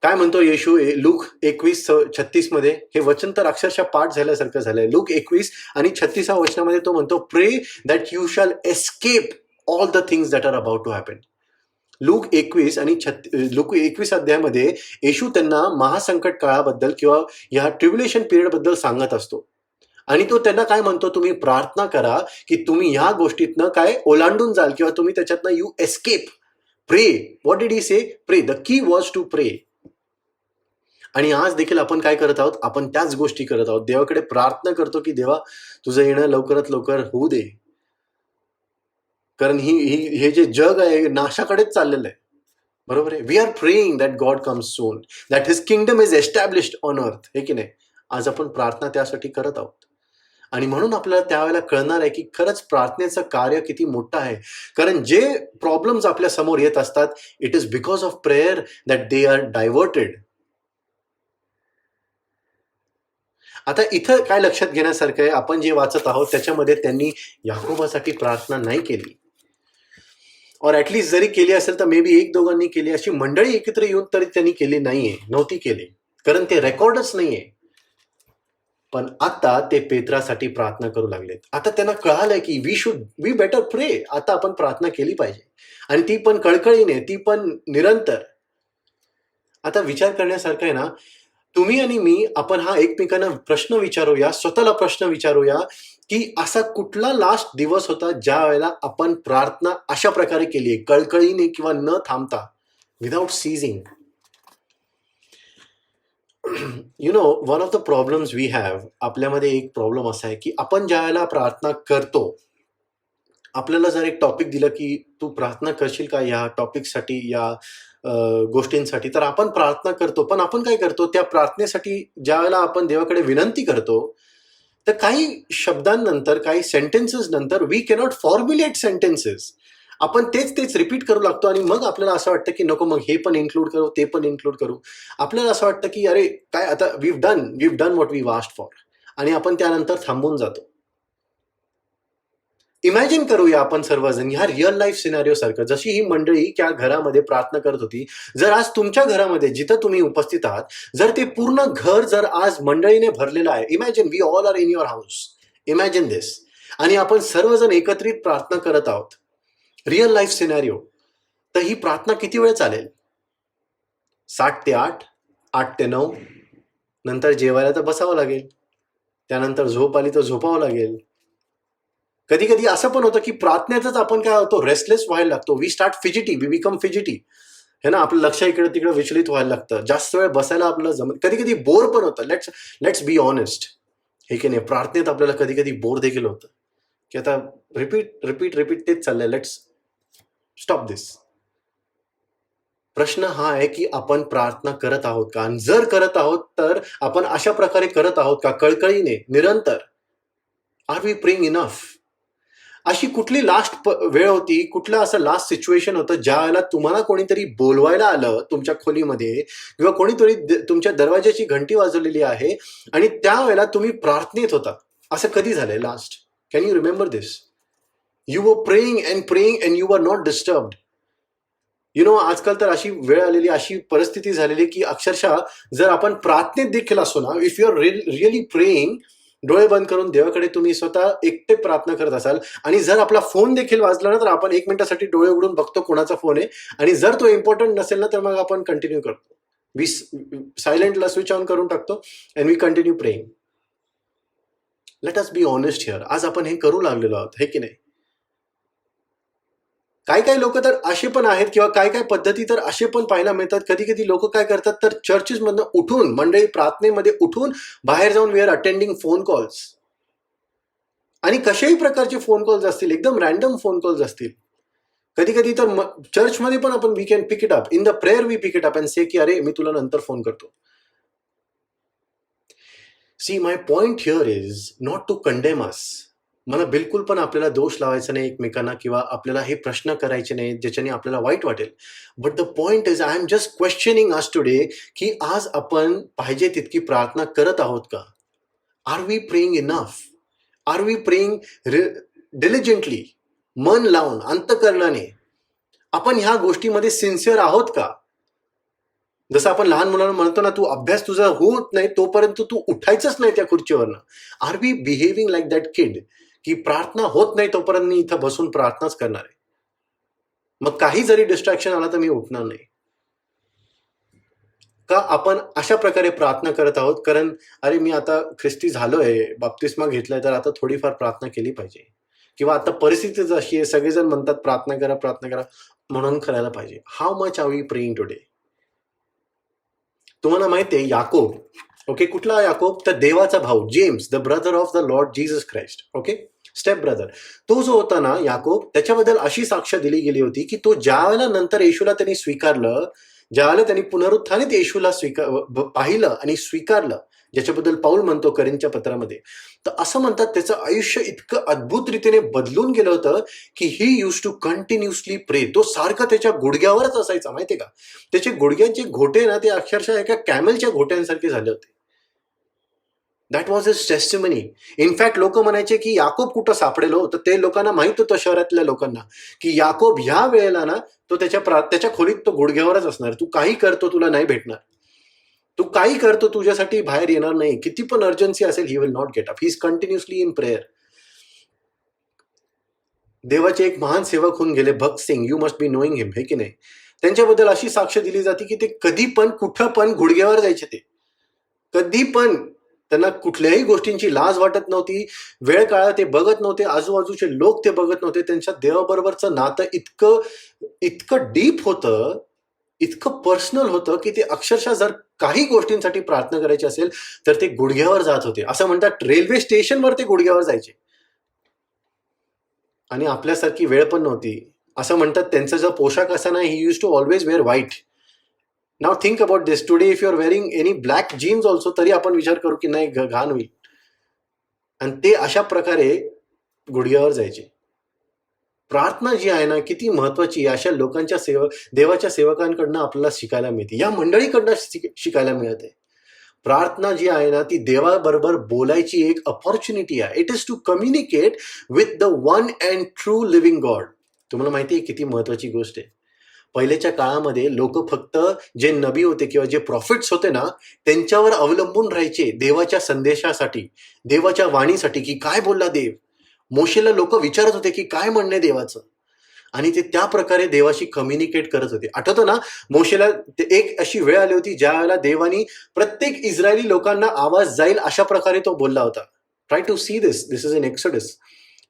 काय म्हणतो येशू लूक 21:36 मध्ये? हे वचन तर अक्षरशः पाठ झाल्यासारखं झालंय. लूक 21 आणि 36 वचनामध्ये तो म्हणतो, pray that you shall escape all the things that are about to happen. Luke 21 अध्यायामध्ये येशू त्यांना महासंकट काळाबद्दल किंवा या ट्रिब्युलेशन पिरियड बद्दल सांगत असतो. आणि तो त्यांना काय म्हणतो, तुम्ही प्रार्थना करा की तुम्ही ह्या गोष्टीतनं काय ओलांडून जाल, किंवा तुम्ही त्याच्यातनं यू एस्केप. प्रे. व्हॉट डिड ही से? प्रे. The key was to pray. आणि आज देखील आपण काय करत आहोत? आपण त्याच गोष्टी करत आहोत. देवाकडे प्रार्थना करतो की देवा, तुझं येणं लवकरात लवकर होऊ दे, कारण हे जे जग आहे नाशाकडेच चाललेलं आहे. बरोबर आहे? We are praying that God comes soon, that his kingdom is established on earth. हे की नाही? आज आपण प्रार्थना त्यासाठी करत आहोत. आणि म्हणून आपल्याला त्यावेळेला कळणार आहे की खरंच प्रार्थनेचं कार्य किती मोठं आहे. कारण जे प्रॉब्लेम्स आपल्या समोर येत असतात, it is because of prayer that they are diverted. आता इथं काय लक्षात घेण्यासारखं आहे, आपण जे वाचत आहोत त्याच्यामध्ये त्यांनी याकोबासाठी प्रार्थना नाही केली, और ऍटलिस्ट जरी केली असेल तर मे बी 1-2 केली, अशी मंडळी एकत्र येऊन तरी त्यांनी केली नव्हती केली, कारण ते रेकॉर्डच नाहीये. पण आता ते पेत्रासाठी प्रार्थना करू लागलेत. आता त्यांना कळालंय की वी बेटर प्रे. आता आपण प्रार्थना केली पाहिजे, आणि ती पण कळकळीने, ती पण निरंतर. आता विचार करण्यासारखं आहे ना, तुम्ही आणि मी, आपण हा एकमेकांना प्रश्न विचारूया, स्वतःला प्रश्न विचारूया की असा कुठला लास्ट दिवस होता ज्या वेळेला आपण प्रार्थना अशा प्रकारे केली, कळकळीने किंवा न थांबता, without ceasing. You know, one of the problems we have, आपल्यामध्ये एक प्रॉब्लेम असा आहे की आपण ज्या वेळेला प्रार्थना करतो, आपल्याला जर एक टॉपिक दिलं की तू प्रार्थना करशील का या टॉपिकसाठी, या गोष्टींसाठी, तर आपण प्रार्थना करतो. पण आपण काय करतो, त्या प्रार्थनेसाठी ज्या वेळेला आपण देवाकडे विनंती करतो, तर काही शब्दांनंतर, काही सेंटेन्सेस नंतर वी कॅनॉट फॉर्म्युलेट सेंटेन्सेस. आपण तेच रिपीट करू लागतो, आणि मग आपल्याला असं वाटतं की नको, मग हे पण इन्क्लूड करू, ते पण इन्क्लूड करू. आपल्याला असं वाटतं की अरे काय, आता we've done what we wished for, आणि आपण त्यानंतर थांबून जातो. इमॅजिन करूया आपण सर्वजण ह्या रिअल लाईफ सिनारिओ सारखं, जशी ही मंडळी त्या घरामध्ये प्रार्थना करत होती. जर आज तुमच्या घरामध्ये, जिथं तुम्ही उपस्थित आहात, जर ते पूर्ण घर जर आज मंडळीने भरलेलं आहे, imagine we all are in your house, imagine this, आणि आपण सर्वजण एकत्रित प्रार्थना करत आहोत, रिअल लाईफ सिनारिओ, तर ही प्रार्थना किती वेळ चालेल? 7 ते 8, 8 ते 9, नंतर जेवायला तर बसावं लागेल, त्यानंतर झोप आली तर झोपावं लागेल. कधी कधी असं पण होतं की प्रार्थनेतच आपण काय होतो, रेस्टलेस व्हायला लागतो. We start fidgety, we become fidgety, है ना. आपलं लक्ष इकडे तिकडे विचलित व्हायला लागतं, जास्त वेळ बसायला आपल्याला जमत, कधी कधी बोर पण होतं. लेट्स बी ऑनेस्ट, हे की नाही. प्रार्थनेत आपल्याला कधी कधी बोर देखील होतं, की आता रिपीट तेच चाललंय, लेट्स स्टॉप दिस. प्रश्न हा आहे की आपण प्रार्थना करत आहोत का, आणि जर करत आहोत तर आपण अशा प्रकारे करत आहोत का, कळकळीने, निरंतर. Are we praying enough? अशी कुठली लास्ट वेळ होती, कुठलं असं लास्ट सिच्युएशन होतं ज्या वेळेला तुम्हाला कोणीतरी बोलवायला आलं तुमच्या खोलीमध्ये, किंवा कोणीतरी तुमच्या दरवाजाची घंटी वाजवलेली आहे, आणि त्यावेळेला तुम्ही प्रार्थनेत होता? असं कधी झालंय last? Can you remember this? You were praying and you were not disturbed. You know, आजकाल तर अशी वेळ आलेली, अशी परिस्थिती झालेली की अक्षरशः जर आपण प्रार्थनेत देखील असो ना, if you are really praying, डोळे बंद करून देवाकडे तुम्ही स्वतः एकटे प्रार्थना करत असाल, आणि जर आपला फोन देखील वाजला ना, तर आपण 1 मिनिटासाठी डोळे उघडून बघतो कोणाचा फोन आहे, आणि जर तो इम्पॉर्टंट नसेल ना, तर मग आपण कंटिन्यू करतो, वी सायलेंटला स्विच ऑन करून टाकतो, and we continue praying. Let us be honest here. आज आपण हे करू लागलेलो आहोत, हे की नाही? काही लोक तर असे पण आहेत किंवा काही पद्धती तर असे पण पाहायला मिळतात. कधी कधी लोक काय करतात तर चर्चेसमधनं उठून, मंडळी प्रार्थनेमध्ये उठून बाहेर जाऊन we are attending phone calls, आणि कशाही प्रकारचे फोन कॉल्स असतील, एकदम रॅन्डम फोन कॉल्स असतील. कधी कधी तर चर्चमध्ये पण आपण we can pick it up in the prayer, we pick it up and say की अरे मी तुला नंतर फोन करतो. See my point here is not to condemn us. मला बिलकुल पण आपल्याला दोष लावायचा नाही एकमेकांना किंवा आपल्याला हे प्रश्न करायचे नाही ज्याच्याने आपल्याला वाईट वाटेल. But the point is I am just questioning us today की आज आपण पाहिजे तितकी प्रार्थना करत आहोत का? Are we praying enough? Are we praying diligently, मन लावून, अंतकरणाने? आपण ह्या गोष्टीमध्ये सिन्सिअर आहोत का? जसं आपण लहान मुलांना म्हणतो ना, तू अभ्यास तुझा होत नाही तोपर्यंत तू उठायचंच नाही त्या खुर्चीवरनं. Are we behaving like that kid की प्रार्थना होत नाही तोपर्यंत मी इथं बसून प्रार्थनाच करणार आहे. मग काही जरी डिस्ट्रॅक्शन आला तर मी उठणार नाही का? आपण अशा प्रकारे प्रार्थना करत आहोत कारण अरे मी आता ख्रिस्ती झालोय, बाप्तिस्मा घेतलाय, तर आता थोडीफार प्रार्थना केली पाहिजे, किंवा आता परिस्थितीच अशी आहे, सगळेजण म्हणतात प्रार्थना करा म्हणून करायला पाहिजे. How much are we praying today? तुम्हाला माहिती आहे याकोब, ओके, कुठला याकोब? तर देवाचा भाऊ James, the brother of the Lord Jesus Christ, okay, step brother. तो जो होता ना याकोब, त्याच्याबद्दल अशी साक्ष दिली गेली होती की तो ज्या वेळेला नंतर येशूला त्यांनी स्वीकारलं, ज्यावेळेला त्यांनी पुनरुत्थानित येशूला पाहिलं आणि स्वीकारलं, ज्याच्याबद्दल पाऊल म्हणतो करिंथच्या पत्रामध्ये, तर असं म्हणतात त्याचं आयुष्य इतकं अद्भुत रीतीने बदलून गेलं होतं की ही यूज टू कंटिन्युअसली प्रे. तो सारखा त्याच्या गुडघ्यावरच असायचा, माहितीये का? त्याचे गुडघ्यांचे घोटे ना ते अक्षरशः एका कॅमेलच्या घोट्यांसारखे झाले होते. That was his testimony. In fact लोक म्हणायचे की याकोब कुठं सापडेल हो? तर ते लोकांना माहित होतं, शहरातल्या लोकांना, की याकोब ह्या वेळेला ना तो त्याच्या खोलीत तो गुडघ्यावरच असणार. तू काही करतो तुला नाही भेटणार, तू काही करतो तुझ्यासाठी बाहेर येणार नाही, किती पण अर्जन्सी असेल, he will not get up. He is continuously in prayer. देवाचे एक महान सेवक होऊन गेले Bakht Singh, you must be knowing him, हे की नाही? त्यांच्याबद्दल अशी साक्ष दिली जाते की ते कधी पण कुठं पण गुडघ्यावर जायचे. ते कधी पण, त्यांना कुठल्याही गोष्टींची लाज वाटत नव्हती. वेळ काळा ते बघत नव्हते, आजूबाजूचे लोक ते बघत नव्हते. त्यांच्या देवाबरोबरचं नातं इतकं डीप होतं, इतकं पर्सनल होतं की ते अक्षरशः जर काही गोष्टींसाठी प्रार्थना करायची असेल तर ते गुडघ्यावर जात होते. असं म्हणतात रेल्वे स्टेशनवर ते गुडघ्यावर जायचे, आणि आपल्यासारखी वेळ पण नव्हती. असं म्हणतात त्यांचा जो पोशाख असा ना, he use to always wear white. Now think about this, today if you are wearing any black jeans also, तरी आपण विचार करू की नाही घाण होईल. आणि ते अशा प्रकारे गुडघ्यावर जायचे. प्रार्थना जी आहे ना किती महत्वाची, अशा लोकांच्या देवाच्या सेवकांकडनं आपल्याला शिकायला मिळते, या मंडळीकडनं शिकायला मिळते. प्रार्थना जी आहे ना ती देवाबरोबर बोलायची एक अपॉर्च्युनिटी आहे. It is to communicate with the one and true living God. तुम्हाला माहिती आहे किती महत्वाची गोष्ट आहे? पहिल्याच्या काळामध्ये लोक फक्त जे नबी होते किंवा जे प्रॉफिट्स होते ना त्यांच्यावर अवलंबून राहायचे देवाच्या संदेशासाठी, देवाच्या वाणीसाठी, की काय बोलला देव. मोशेला लोक विचारत होते की काय म्हणणे देवाचं, आणि ते त्या प्रकारे देवाशी कम्युनिकेट करत होते. आठवतं ना मोशेला एक अशी वेळ आली होती ज्या वेळेला देवानी प्रत्येक इस्रायली लोकांना आवाज जाईल अशा प्रकारे तो बोलला होता. Try to see this is in Exodus.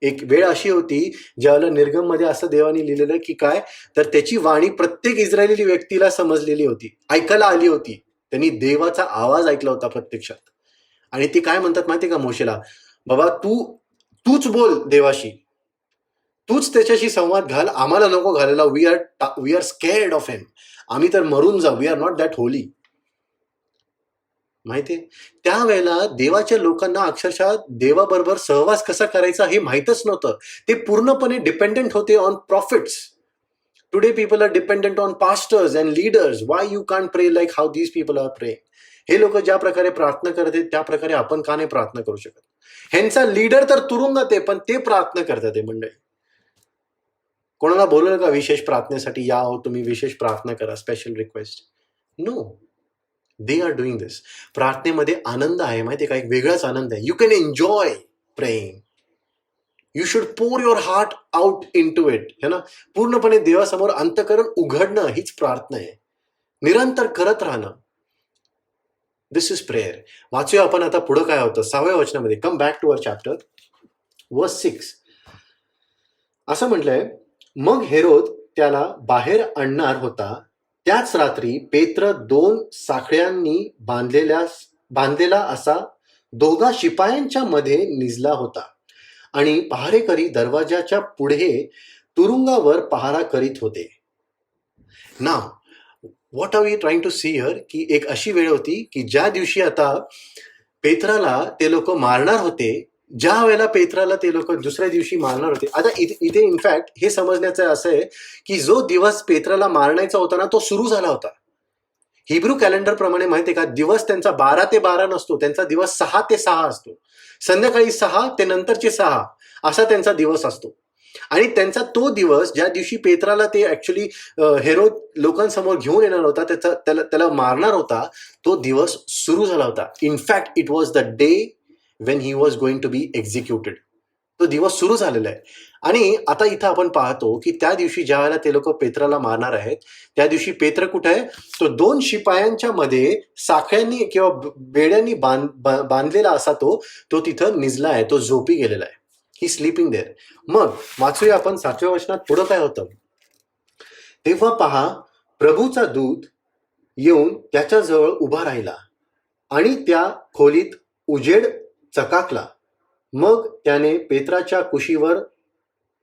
एक वेळ अशी होती ज्यावेळेला निर्गम मध्ये असं देवानी लिहिलेलं की काय, तर त्याची वाणी प्रत्येक इस्रायली व्यक्तीला समजलेली होती, ऐकायला आली होती. त्यांनी देवाचा आवाज ऐकला होता प्रत्यक्षात. आणि ते काय म्हणतात माहितीये का मोशेला, बाबा तूच बोल देवाशी, तूच त्याच्याशी संवाद घाल, आम्हाला नको घालायला. We are scared of him. आम्ही तर मरून जाऊ. We are not that holy. माहितीये त्यावेळेला देवाच्या लोकांना अक्षरशः देवाबरोबर सहवास कसा करायचा हे माहीतच नव्हतं. ते पूर्णपणे डिपेंडेंट होते on prophets. Today people are dependent on pastors and leaders. Why you can't pray like how these people are pray? हे लोक ज्या प्रकारे प्रार्थना करत आहेत त्या प्रकारे आपण का नाही प्रार्थना करू शकत? ह्यांचा लीडर तर तुरुंगात आहे पण ते प्रार्थना करतात ते मंडळी. कोणाला बोलवलं का विशेष प्रार्थनेसाठी, या हो तुम्ही विशेष प्रार्थना करा, special request? No, they are doing this. प्रार्थनेमध्ये आनंद आहे, माहिती आहे का? एक वेगळाच आनंद आहे. You can enjoy praying. You should pour your heart out into it, है ना? पूर्णपणे देवासमोर अंतःकरण उघडणं हीच प्रार्थना आहे. निरंतर करत राहणं, दिस इज प्रेयर. वाचूया आपण आता पुढं काय होतं 6व्या वचनामध्ये. Come back to our chapter, verse 6. असं म्हटलंय, मग हेरोद त्याला बाहेर आणणार होता. त्याच रात्री पेत्र 2 साखळ्यांनी बांधलेला असा 2 शिपायांच्या मध्ये निजला होता आणि पहारेकरी दरवाजाच्या पुढे तुरुंगावर पहारा करीत होते. Now what are we trying to see here, की एक अशी वेळ होती की ज्या दिवशी आता पेत्राला ते लोक मारणार होते, ज्या वेळेला पेत्राला ते लोक दुसऱ्या दिवशी मारणार होते. आता इथे इनफॅक्ट हे समजण्याचं असं आहे की जो दिवस पेत्राला मारण्याचा होता ना, तो सुरू झाला होता. हिब्रू कॅलेंडर प्रमाणे माहितीये का, दिवस त्यांचा 12 ते 12 नसतो, त्यांचा दिवस 6 ते 6 असतो. संध्याकाळी 6 ते नंतरचे 6 असा त्यांचा दिवस असतो. आणि त्यांचा तो दिवस ज्या दिवशी पेत्राला ते ऍक्च्युली हेरोद लोकांसमोर घेऊन येणार होता, त्याला मारणार होता, तो दिवस सुरू झाला होता. In fact it was the day when he was going to be executed. तो दिवस सुरू झालेला आहे. आणि आता इथं आपण पाहतो की त्या दिवशी ज्या वेळेला ते लोक पेत्राला मारणार आहेत, त्या दिवशी पेत्र कुठे आहे, तो 2 शिपायांच्या मध्ये साखळ्यांनी किंवा बेड्यांनी बांधलेला असा तो तिथं निजला आहे, तो झोपी गेलेला आहे. ही स्लीपिंग देअर. मग वाचूया आपण 7व्या वचनात पुढं काय होतं. तेव्हा पहा, प्रभूचा दूत येऊन त्याच्याजवळ उभा राहिला आणि त्या खोलीत उजेड चकाकला. मग त्याने पेत्राच्या कुशीवर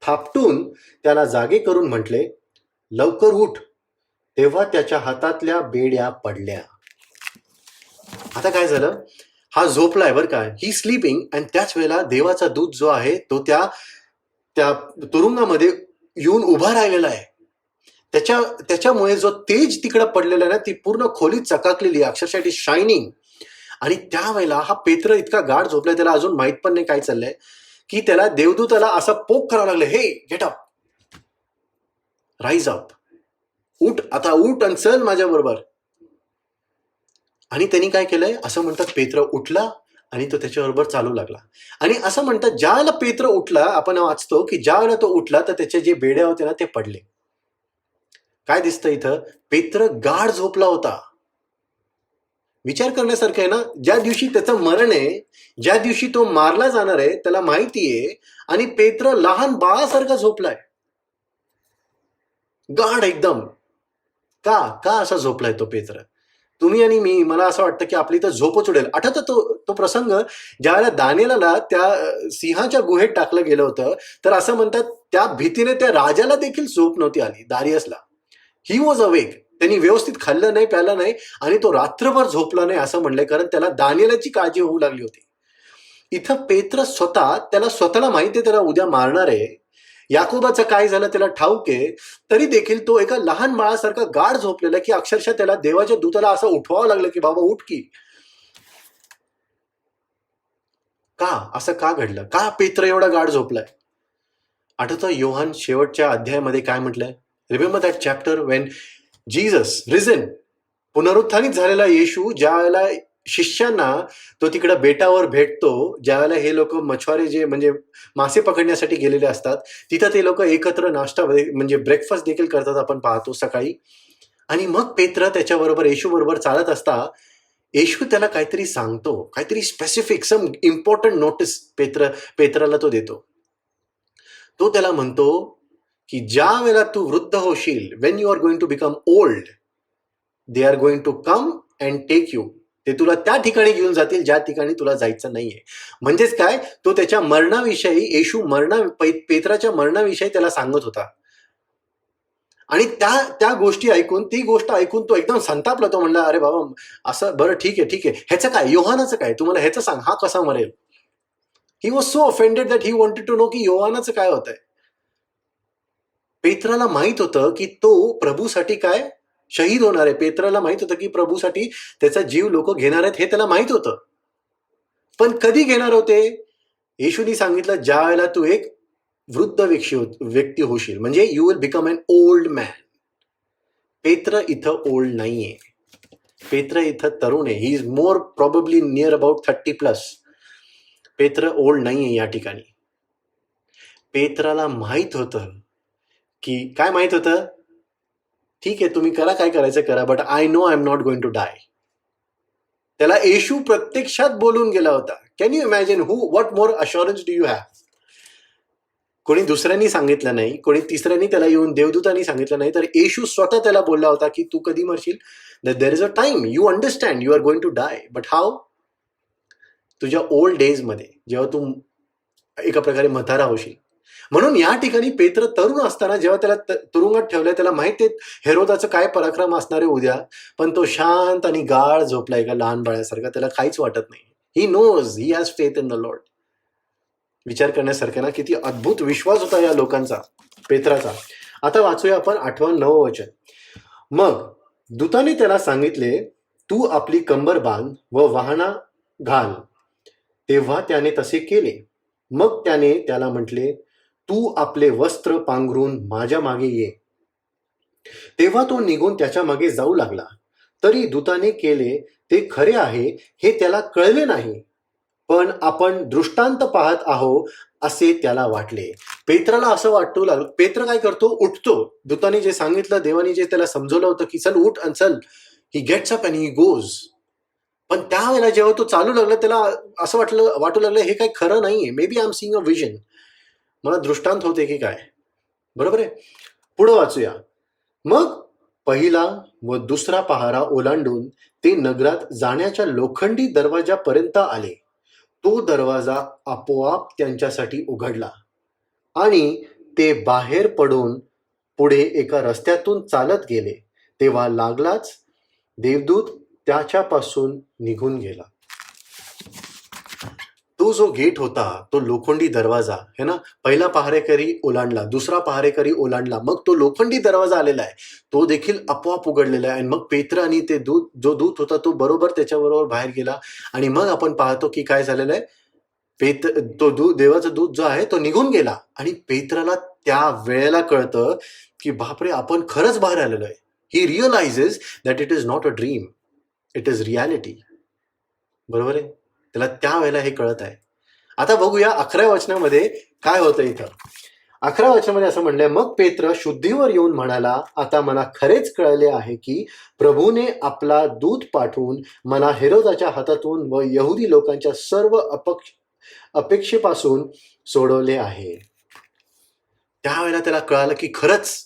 थापटून त्याला जागे करून म्हटले, लवकर उठ. तेव्हा त्याच्या हातातल्या बेड्या पडल्या. आता काय झालं, हा झोपलाय बरं का, ही स्लीपिंग. आणि त्याच वेळेला देवाचा दूत जो आहे तो त्या तुरुंगामध्ये येऊन उभा राहिलेला आहे. त्याच्यामुळे जो तेज तिकडं पडलेला आहे ना, ती पूर्ण खोलीत चकाकलेली आहे, अक्षरशः इट इज शायनिंग. आणि त्यावेळेला हा पेत्र इतका गाढ झोपलाय, त्याला अजून माहित पण नाही काय चाललंय, की त्याला देवदूताला असं पोक करावं लागलं, हे गेट अप, राईज अप, उठ, आता उठ आणि चल माझ्या बरोबर. आणि त्यांनी काय केलंय, असं म्हणतात पेत्र उठला आणि तो त्याच्याबरोबर चालू लागला. आणि असं म्हणतात ज्या वेळेला पेत्र उठला, आपण वाचतो की ज्या वेळेला तो उठला तर त्याचे जे बेड्या होते ना ते पडले. काय दिसतं इथं, पेत्र गाढ झोपला होता. विचार करण्यासारखं आहे ना, ज्या दिवशी त्याचं मरण आहे, ज्या दिवशी तो मारला जाणार आहे, त्याला माहितीये, आणि पेत्र लहान बाळासारखा झोपलाय, गाढ एकदम. का असा झोपलाय तो पेत्र? तुम्ही आणि मी, मला असं वाटतं की आपली तर झोपच उडेल. आठवतं तो प्रसंग ज्यावेळेला दानिएलला त्या सिंहाच्या गुहेत टाकलं गेलं होतं, तर असं म्हणतात त्या भीतीने त्या राजाला देखील झोप नव्हती आली, दारियसला. He was awake. त्यांनी व्यवस्थित खाल्लं नाही, प्यालं नाही, आणि तो रात्रभर झोपला नाही असं म्हणलंय, कारण त्याला दानिएलाची काळजी होऊ लागली होती. इथं पेत्र त्याला स्वतःला माहिती आहे त्याला उद्या मारणार आहे, याकोबाचं काय झालं त्याला ठाऊक आहे, तरी देखील तो एका लहान बाळासारखा गाढ झोपलेला, की अक्षरशः त्याला देवाच्या दूताला असं उठवावं लागलं की बाबा उठ की. असं का घडलं, का पेत्र एवढा गाढ झोपलाय? आठवतं योहान शेवटच्या अध्यायामध्ये काय म्हटलंय? Remember that chapter when Jesus risen, पुनरुत्थानित झालेला येशू ज्या वेळेला शिष्यांना तो तिकडे बेटावर भेटतो, ज्या वेळेला हे लोक मछवारे जे म्हणजे मासे पकडण्यासाठी गेलेले असतात, तिथं ते लोक एकत्र नाश्ता म्हणजे ब्रेकफास्ट देखील करतात, आपण पाहतो सकाळी. आणि मग पेत्र त्याच्याबरोबर येशू बरोबर चालत असता, येशू त्याला काहीतरी सांगतो, काहीतरी स्पेसिफिक, सम इम्पॉर्टंट नोटीस पेत्राला तो देतो. तो त्याला म्हणतो की ज्या वेळेला तू वृद्ध होशील, when you are going to become old, they are going to come and take you. ते तुला त्या ठिकाणी घेऊन जातील ज्या ठिकाणी तुला जायचं नाहीये. म्हणजेच काय, तो त्याच्या मरणाविषयी, पेत्राच्या मरणाविषयी त्याला सांगत होता. आणि त्या गोष्टी ऐकून, ती गोष्ट ऐकून तो एकदम संतापला. तो म्हणला, अरे बाबा असं, बरं ठीक आहे, ह्याचं काय, योहानाचं काय, तुम्हाला ह्याचं सांग, हा कसा मरेल. He was so offended that he wanted to know की योहानाचं काय होतंय. पेत्राला माहित होतं की तो प्रभूसाठी काय शहीद होणार आहे. पेत्राला माहित होतं की प्रभूसाठी त्याचा जीव लोक घेणार आहेत, हे त्याला माहित होतं. पण कधी घेणार होते? येशूनी सांगितलं, ज्या वेळेला तू एक वृद्ध व्यक्ती होशील, म्हणजे you will become an old man. पेत्र इथं ओल्ड नाहीये, पेत्र इथं तरुण आहे. He is more probably near about 30+. पेत्र ओल्ड नाहीये या ठिकाणी. पेत्राला माहित होतं की, काय माहित होतं, ठीक आहे तुम्ही करा काय करायचं करा, but I know I am not going to die. त्याला येशू प्रत्यक्षात बोलून गेला होता. Can you imagine what more assurance do you have? कोणी दुसऱ्यांनी सांगितलं नाही, कोणी तिसऱ्यांनी त्याला येऊन देवदूतांनी सांगितलं नाही, तर येशू स्वतः त्याला बोलला होता की तू कधी मरशील? There is a time, you understand you are going to die, but how? तुझ्या ओल्ड डेजमध्ये, जेव्हा तू एका प्रकारे म्हातारा होशील. म्हणून या ठिकाणी पेत्र तरुण असताना जेव्हा त्याला तुरुंगात ठेवलंय, त्याला माहिती आहे हेरोदाचं काय पराक्रम असणार आहे उद्या, पण तो शांत आणि गाढ झोपलाय एका लहान बाळासारखा, त्याला काहीच वाटत नाही. He knows, he has faith in the lord. विचार ना, किती अद्भुत विश्वास होता या लोकांचा, पेत्राचा. आता वाचूया आपण 8-9 वचन. मग दूताने त्याला सांगितले, तू आपली कंबर बांध व वाहना घाल. तेव्हा त्याने तसे केले. मग त्याने त्याला म्हटले, तू आपले वस्त्र पांघरून माझ्या मागे ये. तेव्हा तो निघून त्याच्या मागे जाऊ लागला. तरी दूताने केले ते खरे आहे हे त्याला कळले नाही, पण आपण दृष्टांत पाहत आहो असे त्याला वाटले. पेत्राला असं वाटू लागलं. पेत्र काय करतो? उठतो. दूताने जे सांगितलं, देवाने जे त्याला समजवलं होतं की चल उठ आणि चल, he gets up and he goes. पण त्यावेळेला जेव्हा तो चालू लागला, त्याला असं वाटू लागलं हे काही खरं नाहीये. Maybe I am seeing a vision. मला दृष्टांत होते की काय. बरोबर आहे. पुढं वाचूया. मग पहिला व दुसरा पहारा ओलांडून ते नगरात जाण्याच्या लोखंडी दरवाजापर्यंत आले. तो दरवाजा आपोआप त्यांच्यासाठी उघडला आणि ते बाहेर पडून पुढे एका रस्त्यातून चालत गेले. तेव्हा लागलाच देवदूत त्याच्यापासून निघून गेला. तो जो गेट होता, तो लोखंडी दरवाजा है ना, पहिला पहारेकरी ओलांडला, दुसरा पहारेकरी ओलांडला, मग तो लोखंडी दरवाजा आलेला आहे, तो देखील आपोआप उघडलेला आहे. आणि मग पेत्र आणि ते जो दूत होता तो बरोबर त्याच्याबरोबर बाहेर गेला. आणि मग आपण पाहतो की काय झालेलं आहे, देवाचा दूत जो आहे तो निघून गेला. आणि पेत्राला त्या वेळेला कळतं की बापरे, आपण खरंच बाहेर आलेलो आहे. He realises that it is not a dream, it is reality. बरोबर आहे. त्याला त्या वेळेला हे कळत आहे. आता बघूया 11व्या वचनामध्ये काय होतं इथं. 11व्या वचनामध्ये असं म्हणलंय, मग पेत्र शुद्धीवर येऊन म्हणाला, आता मला खरेच कळले आहे की प्रभूने आपला दूत पाठवून मला हेरोदाच्या हातातून व यहुदी लोकांच्या सर्व अपेक्षेपासून सोडवले आहे. त्यावेळेला त्याला कळालं की खरंच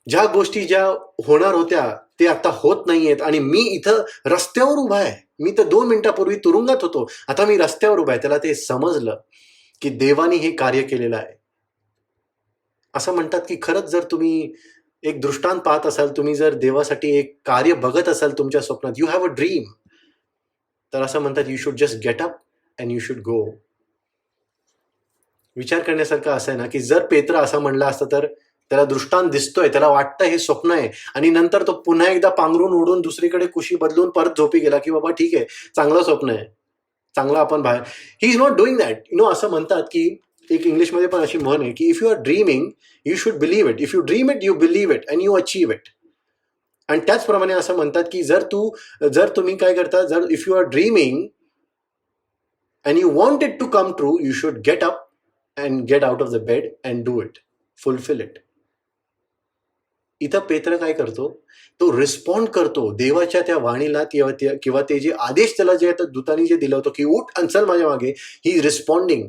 ज्या गोष्टी ज्या होणार होत्या ते आता होत नाहीयेत. आणि मी इथं रस्त्यावर उभा आहे. मी तर 2 मिनिटापूर्वी तुरुंगात होतो, आता मी रस्त्यावर उभा आहे. त्याला ते समजलं की देवाने हे कार्य केलेलं आहे. असं म्हणतात की खरंच जर तुम्ही एक दृष्टांत पाहत असाल, तुम्ही जर देवासाठी एक कार्य बघत असाल तुमच्या स्वप्नात, यू हॅव अ ड्रीम, तर असं म्हणतात you should just get up and you should go. विचार करण्यासारखं असं आहे ना की जर पेत्र असं म्हणलं असतं तर त्याला दृष्टांत दिसतोय, त्याला वाटतं हे स्वप्न आहे, आणि नंतर तो पुन्हा एकदा पांघरून उडून दुसरीकडे कुशी बदलून परत झोपी गेला की बाबा ठीक आहे, चांगलं स्वप्न आहे, चांगलं आपण बाहेर. He is not doing that. असं म्हणतात की एक इंग्लिशमध्ये पण अशी म्हण आहे की if you are dreaming you should believe it, if you dream it you believe it and you achieve it. आणि त्याचप्रमाणे असं म्हणतात की जर तुम्ही काय करता, जर if you are dreaming and you want it to come true, you should get up and get out of the bed and do it, fulfil it. इथं पेत्र काय करतो, तो रिस्पॉन्ड करतो देवाच्या त्या वाणीला किंवा ते जे आदेश त्याला जे दूतांनी जे दिलं होतं की उठ आणि चल माझ्या मागे, ही इज रिस्पॉन्डिंग.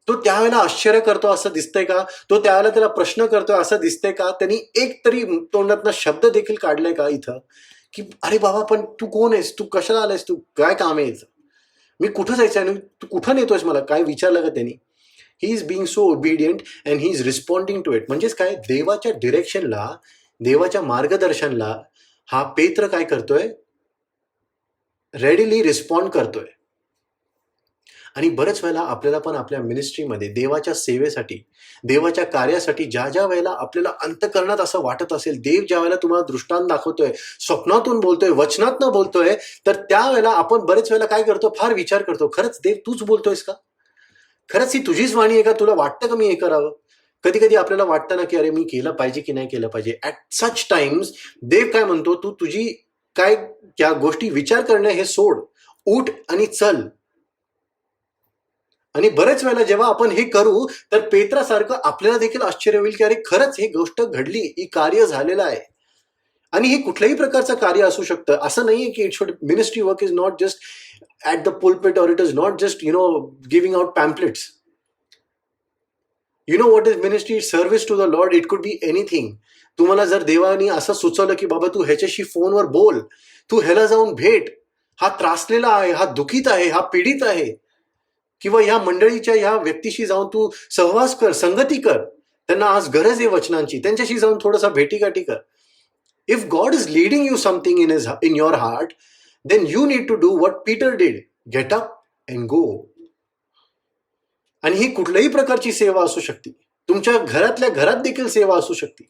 तो त्यावेळेला आश्चर्य करतो असं दिसतंय का? तो त्यावेळेला त्याला प्रश्न करतोय असं दिसतंय का? त्यांनी एक तरी तोंडातनं शब्द देखील काढलाय का इथं की अरे बाबा पण तू कोण आहेस, तू कशाला आलायस, तू काय काम आहे, मी कुठं जायचं आणि तू कुठं नेतोयस मला, काय विचारलं का त्यांनी? He is being so obedient and he is responding to it. म्हणजेच काय, देवाच्या डिरेक्शनला, देवाच्या मार्गदर्शनला हा पेत्र काय करतोय, रेडिली रिस्पॉन्ड करतोय. आणि बरेच वेळेला आपल्याला पण आपल्या मिनिस्ट्रीमध्ये देवाच्या सेवेसाठी, देवाच्या कार्यासाठी ज्या ज्या वेळेला आपल्याला अंतःकरणात असं वाटत असेल, देव ज्या वेळेला तुम्हाला दृष्टांत दाखवतोय, स्वप्नातून बोलतोय, वचनातनं बोलतोय, तर त्यावेळेला आपण बरेच वेळेला काय करतो, फार विचार करतो, खरंच देव तूच बोलतोयस का? खरंच ही तुझीच वाणी आहे का? तुला वाटतं का मी हे करावं? कधी कधी आपल्याला वाटतं ना की अरे मी केलं पाहिजे की नाही केलं पाहिजे. ऍट सच टाइम्स देव काय म्हणतो, तू तुझी काय त्या गोष्टी विचार करणं हे सोड, उठ आणि चल. आणि बरेच वेळेला जेव्हा आपण हे करू तर पेत्रासारखं आपल्याला देखील आश्चर्य होईल की अरे खरंच ही गोष्ट घडली, ही कार्य झालेलं आहे. आणि हे कुठल्याही प्रकारचं कार्य असू शकतं. असं नाहीये की it should, ministry work is not just at the pulpit, or it is not just giving out pamphlets. You know what is ministry? Service to the lord. It could be anything. तुम्हाला जर देवानी असं सुचवलं की बाबा तू ह्याच्याशी फोनवर बोल, तू ह्याला जाऊन भेट, हा त्रासलेला आहे, हा दुखीत आहे, हा पीडित आहे, किंवा ह्या मंडळीच्या ह्या व्यक्तीशी जाऊन तू सहवास कर, संगती कर, त्यांना आज गरज आहे वचनांची, त्यांच्याशी जाऊन थोडासा भेटीगाठी कर. If God is leading you something in your heart, then you need to do what Peter did. Get up and go. आणि ही कुठल्याही प्रकारची सेवा असू शकते. तुमच्या घरातल्या घरात देखील सेवा असू शकते.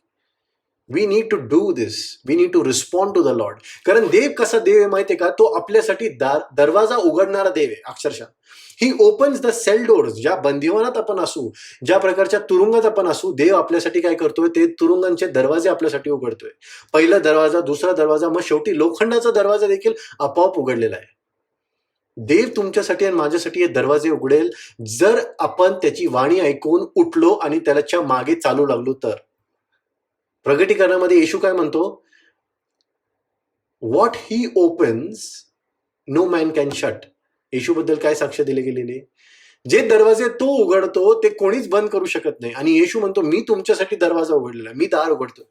We need to do this. We need to respond to the lord. कारण देव कसा देव आहे माहितीये का? तो आपल्यासाठी दरवाजा उघडणारा देव आहे. अक्षरशः he opens the cell doors. ज्या बंदिवानात आपण असू, ज्या प्रकारच्या तुरुंगात आपण असू, देव आपल्यासाठी काय करतोय? ते तुरुंगांचे दरवाजे आपल्यासाठी उघडतोय. पहिला दरवाजा, दुसरा दरवाजा, मग शेवटी लोखंडाचा दरवाजा देखील आपोआप उघडलेला आहे. देव तुमच्यासाठी आणि माझ्यासाठी हे दरवाजे उघडेल जर आपण त्याची वाणी ऐकून उठलो आणि त्याच्या मागे चालू लागलो तर. प्रगटीकरणामध्ये येशू काय म्हणतो? What he opens no man can shut. येशू बद्दल काय साक्ष दिले गेलेले? जे दरवाजे तो उघडतो ते कोणीच बंद करू शकत नाही. आणि येशू म्हणतो मी तुमच्यासाठी दरवाजा उघडलेला, मी दार उघडतो.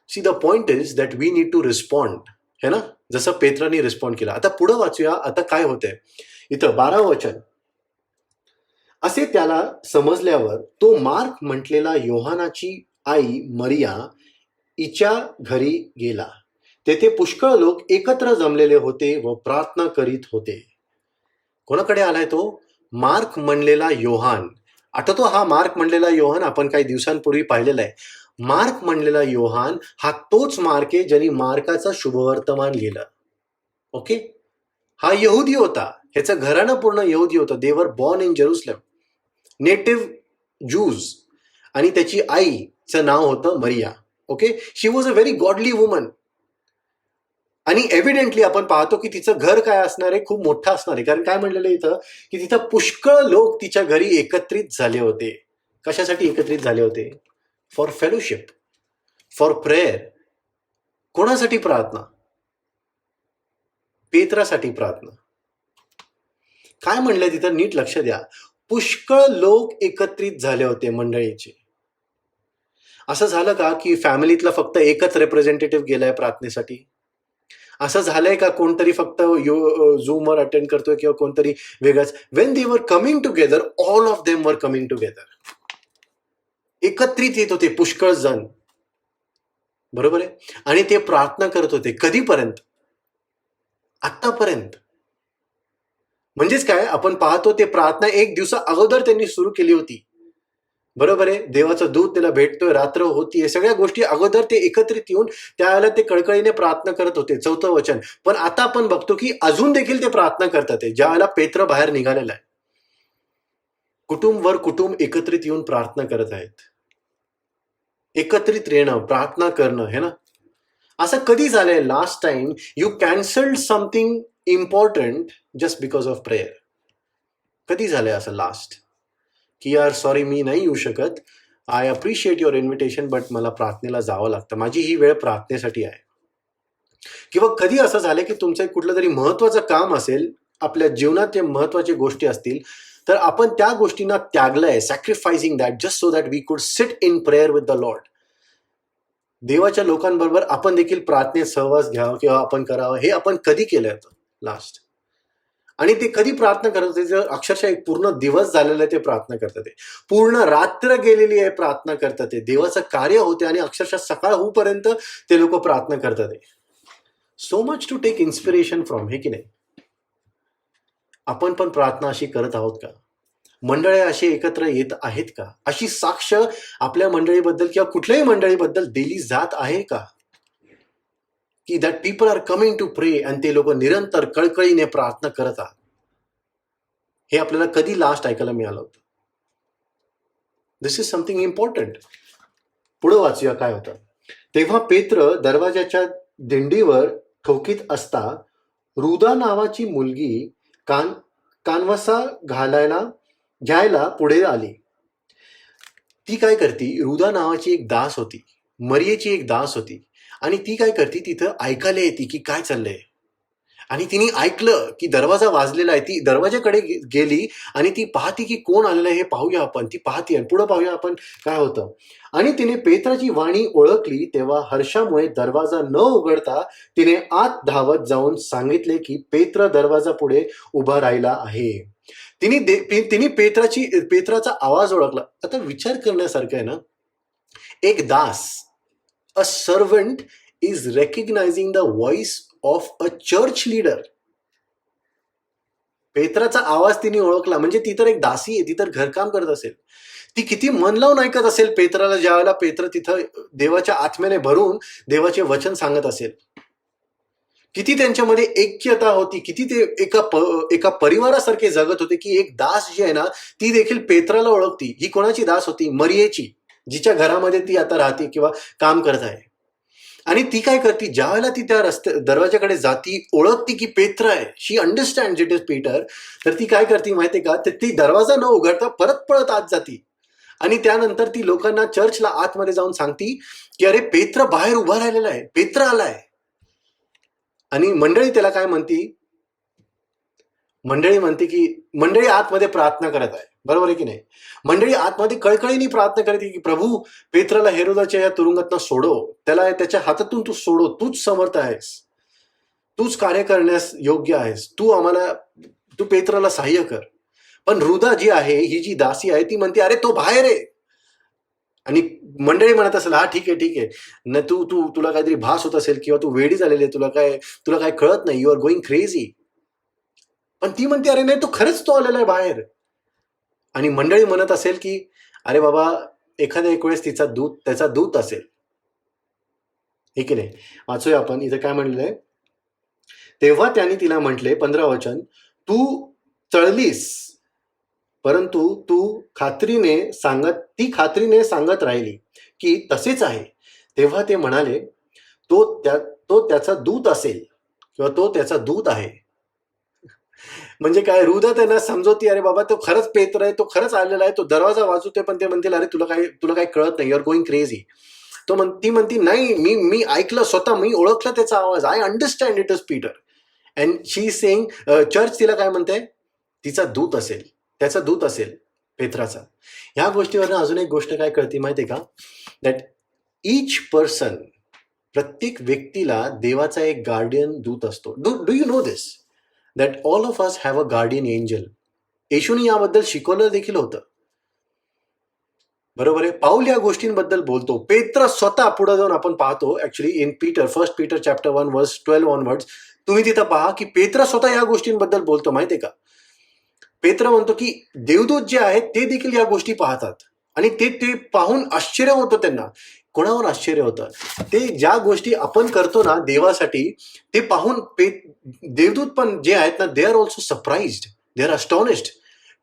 See the point is that we need to respond, है ना, जसं पेत्राने रिस्पॉन्ड केला. आता पुढे वाचूया. आता काय होतंय इथं 12 वचन. असे त्याला समजल्यावर तो मार्क म्हटलेला योहानाची आई मरिया हिच्या घरी गेला. तेथे पुष्कळ लोक एकत्र जमलेले होते व प्रार्थना करीत होते. कोणाकडे आलाय तो? मार्क म्हणलेला योहान. आठवतो हा मार्क म्हणलेला योहान आपण काही दिवसांपूर्वी पाहिलेला आहे. मार्क म्हणलेला योहान हा तोच मार्क आहे ज्यांनी मार्काचं शुभवर्तमान लिहिलं. ओके, हा यहुदी होता. ह्याचं घराणं पूर्ण यहुदी होतं. दे were born in Jerusalem, native ज्यूज. आणि त्याची आईचं नाव होतं मरिया. Okay, she was a very godly woman. आणि एव्हिडेंटली आपण पाहतो की तिचं घर काय असणार आहे? खूप मोठं असणार आहे. कारण काय म्हणलेलं इथं की तिथं पुष्कळ लोक तिच्या घरी एकत्रित झाले होते. कशासाठी एकत्रित झाले होते? For fellowship, for prayer. कोणासाठी प्रार्थना? पेत्रासाठी प्रार्थना. काय म्हणलंय तिथं? नीट लक्ष द्या. पुष्कळ लोक एकत्रित झाले होते मंडळीचे. असं झालं का की फॅमिलीतला फक्त एकच रिप्रेझेंटेटिव्ह गेलाय प्रार्थनेसाठी? असं झालंय का कोणतरी फक्त झूमवर अटेंड करतोय किंवा कोणतरी वेगळंच? When they were coming together, all of them were coming together. एकत्रित येत होते पुष्कळ जण, बरोबर आहे. आणि ते प्रार्थना करत होते. कधीपर्यंत? आतापर्यंत. म्हणजेच काय, आपण पाहतो ते प्रार्थना एक दिवसा अगोदर त्यांनी सुरू केली होती, बरोबर आहे. देवाचं दूत त्याला भेटतोय, रात्र होतीये, सगळ्या गोष्टी अगोदर ते एकत्रित येऊन त्यावेळेला ते कळकळीने प्रार्थना करत होते. 4थं वचन. पण आता आपण बघतो की अजून देखील ते प्रार्थना करतात. ज्या वेळेला पेत्र बाहेर निघालेला आहे, कुटुंब वर कुटुंब एकत्रित येऊन प्रार्थना करत आहेत. एकत्रित येणं, प्रार्थना करणं, है ना. असं कधी झालंय last time you cancelled something important just because of prayer? कधी झालंय असं लास्ट की यार सॉरी मी नाही येऊ शकत, I appreciate your invitation but मला प्रार्थनेला जावं लागतं, माझी ही वेळ प्रार्थनेसाठी आहे. किंवा कधी असं झालं की तुमचं कुठलं तरी महत्वाचं काम असेल, आपल्या जीवनात जे महत्वाच्या गोष्टी असतील, तर आपण त्या गोष्टींना त्यागलंय, sacrificing that just so that we could sit in prayer with the lord. देवाच्या लोकांबरोबर आपण देखील प्रार्थनेत सहवास घ्यावा किंवा आपण करावं. हे आपण कधी केलं होतं लास्ट? आणि ते कधी प्रार्थना करत होते? जर अक्षरशः एक पूर्ण दिवस झालेला आहे ते प्रार्थना करतात, पूर्ण रात्र गेलेली आहे प्रार्थना करतात, देवाचं कार्य होते आणि अक्षरशः सकाळ होऊपर्यंत ते लोक प्रार्थना करतात. So much to take inspiration from, हे की नाही? आपण पण प्रार्थना अशी करत आहोत का? मंडळी अशी एकत्र येत आहेत का? अशी साक्ष आपल्या मंडळीबद्दल किंवा कुठल्याही मंडळीबद्दल दिली जात आहे का? की that people are coming to pray आणि ते लोक निरंतर कळकळीने प्रार्थना करत आहात. हे आपल्याला कधी लास्ट ऐकायला मिळालं होतं? दिस इज समथिंग इम्पॉर्टंट. पुढे वाचूया काय होतं. तेव्हा पेत्र दरवाजाच्या दिंडीवर ठोकीत असता रुदा नावाची मुलगी कानवसा घ्यायला पुढे आली. ती काय करती? रुदा नावाची एक दास होती, मरियेची एक दास होती, आणि ती काय करते? तिथं ऐकायला येते की काय चाललंय. आणि तिने ऐकलं की दरवाजा वाजलेला आहे. ती दरवाजाकडे गेली आणि ती पाहते की कोण आलेलं आहे हे पाहूया आपण. ती पाहते आणि पुढे पाहूया आपण काय होतं. आणि तिने पेत्राची वाणी ओळखली तेव्हा हर्षामुळे दरवाजा न उघडता तिने आत धावत जाऊन सांगितले की पेत्र दरवाजा पुढे उभा राहिला आहे. तिने पेत्राचा आवाज ओळखला. आता विचार करण्यासारखं आहे ना, एक दास, a servant is recognising the voice of a church leader. पेत्राचा आवाज तिने ओळखला म्हणजे ती तर एक दासी आहे, ती तर घरकाम करत असेल. ती किती मन लावून ऐकत असेल पेत्राला, ज्यावेळेला पेत्र तिथं देवाच्या आत्म्याने भरून देवाचे वचन सांगत असेल. किती त्यांच्यामध्ये ऐक्यता होती, किती ते एका परिवारासारखे जगत होते की एक दास जी आहे ना ती देखील पेत्राला ओळखती. ही कोणाची दास होती? मरियेची, जिच्या घरामध्ये ती आता राहते किंवा काम करत आहे. आणि ती काय करते, ज्या वेळेला ती त्या दरवाजाकडे जाती, ओळखती की पेत्र आहे, शी अंडरस्टँड इट इज पीटर, तर ती काय करते माहितीये का, तर ती दरवाजा न उघडता परत पळत आत जाती आणि त्यानंतर ती लोकांना चर्चला आतमध्ये जाऊन सांगती की अरे पेत्र बाहेर उभा राहिलेला आहे, पेत्र आलाय. आणि मंडळी त्याला काय म्हणती, मंडळी आतमध्ये प्रार्थना करत आहे, बरोबर आहे की नाही. मंडळी आतमध्ये कळकळीने प्रार्थना करते की प्रभू पेत्राला हेरोदाच्या या तुरुंगातनं सोडव, त्याला त्याच्या हातातून तू सोडव, तूच समर्थ आहेस, तूच कार्य करण्यास योग्य आहेस, तू पेत्राला सहाय्य कर. पण रुदा जी आहे, ही जी दासी आहे, ती म्हणते अरे तो बाहेर आहे. आणि मंडळी म्हणत असेल हा ठीक आहे न, तुला काहीतरी भास होत असेल किंवा तू वेडी झालेली आहे, तुला काय कळत नाही, यू आर गोइंग क्रेझी. पण ती म्हणते अरे नाही, तो खरंच तो आलेला आहे बाहेर. आणि मंडळी म्हणत असेल की अरे बाबा एखाद्या एक वेळेस त्याचा दूत असेल, हे की नाही. वाचूया आपण इथे काय म्हणलेलं आहे. तेव्हा त्यांनी तिला म्हटले, 15 वचन, तू चळलीस, परंतु ती खात्रीने सांगत राहिली की तसेच आहे. तेव्हा ते म्हणाले तो त्याचा दूत असेल किंवा तो त्याचा दूत आहे. म्हणजे काय, रुदा त्यांना समजवती अरे बाबा तो खरंच पेत्र आहे, तो खरंच आलेला आहे, तो दरवाजा वाजवतोय. पण ते म्हणतील अरे तुला काय कळत नाही, यू आर गोइंग क्रेझी. ती म्हणती नाही, मी ऐकलं स्वतः, मी ओळखलं त्याचा आवाज, I understand it is Peter. And she saying, church तिला काय म्हणते, तिचा दूत असेल, त्याचा दूत असेल पेत्राचा. ह्या गोष्टीवर अजून एक गोष्ट काय कळते माहितीये का, दॅट ईच पर्सन, प्रत्येक व्यक्तीला देवाचा एक गार्डियन दूत असतो. Do you know this, that all of us have a guardian angel. येशूने याबद्दल शिकवलं देखील होतं, बरोबर आहे. पाऊल या गोष्टींबद्दल बोलतो. पेत्र स्वतः पुढे जाऊन आपण पाहतो, actually in first Peter chapter 1 वर्स 12 ऑनवर्ड्स, तुम्ही तिथं पहा की पेत्र स्वतः या गोष्टींबद्दल बोलतो. माहितीये का, पेत्र म्हणतो की देवदूत जे आहेत ते देखील या गोष्टी पाहतात आणि ते पाहून आश्चर्य होतं त्यांना. कोणावर आश्चर्य होतं? ते ज्या गोष्टी आपण करतो ना देवासाठी, ते पाहून देवदूत पण जे आहेत ना, they are also surprised, they are astonished.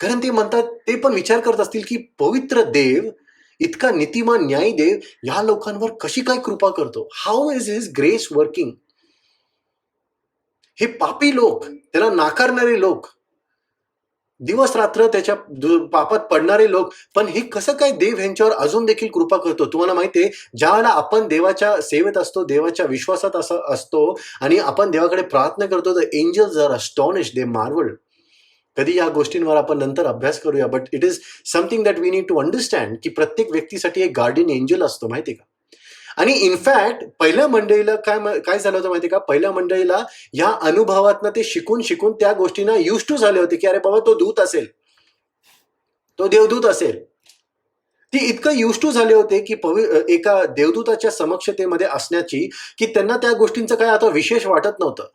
कारण ते म्हणतात, ते पण विचार करत असतील की पवित्र देव, इतका नीतिमान न्यायी देव या लोकांवर कशी काय कृपा करतो, how is his grace working. हे पापी लोक, त्याला नाकारणारे लोक, दिवस रात्र त्याच्या पापात पडणारे लोक, पण हे कसं काय देव ह्यांच्यावर अजून देखील कृपा करतो. तुम्हाला माहितीये, ज्या वेळेला आपण देवाच्या सेवेत असतो, देवाच्या विश्वासात असतो आणि आपण देवाकडे प्रार्थना करतो, the angels are astonished, they marvelled. कधी या गोष्टींवर आपण नंतर अभ्यास करूया, but it is something that we need to understand की प्रत्येक व्यक्तीसाठी एक गार्डियन एंजल असतो, माहितीये का. आणि इनफॅक्ट पहिल्या मंडळीला काय झालं होतं माहितीये का, पहिल्या मंडळीला या अनुभवातनं ते शिकून त्या गोष्टींना युज टू झाले होते की अरे बाबा तो दूत असेल, तो देवदूत असेल. ती इतकं युज टू झाले होते की एका देवदूताच्या समक्षतेमध्ये असण्याची, की त्यांना त्या गोष्टींचं काय आता विशेष वाटत नव्हतं.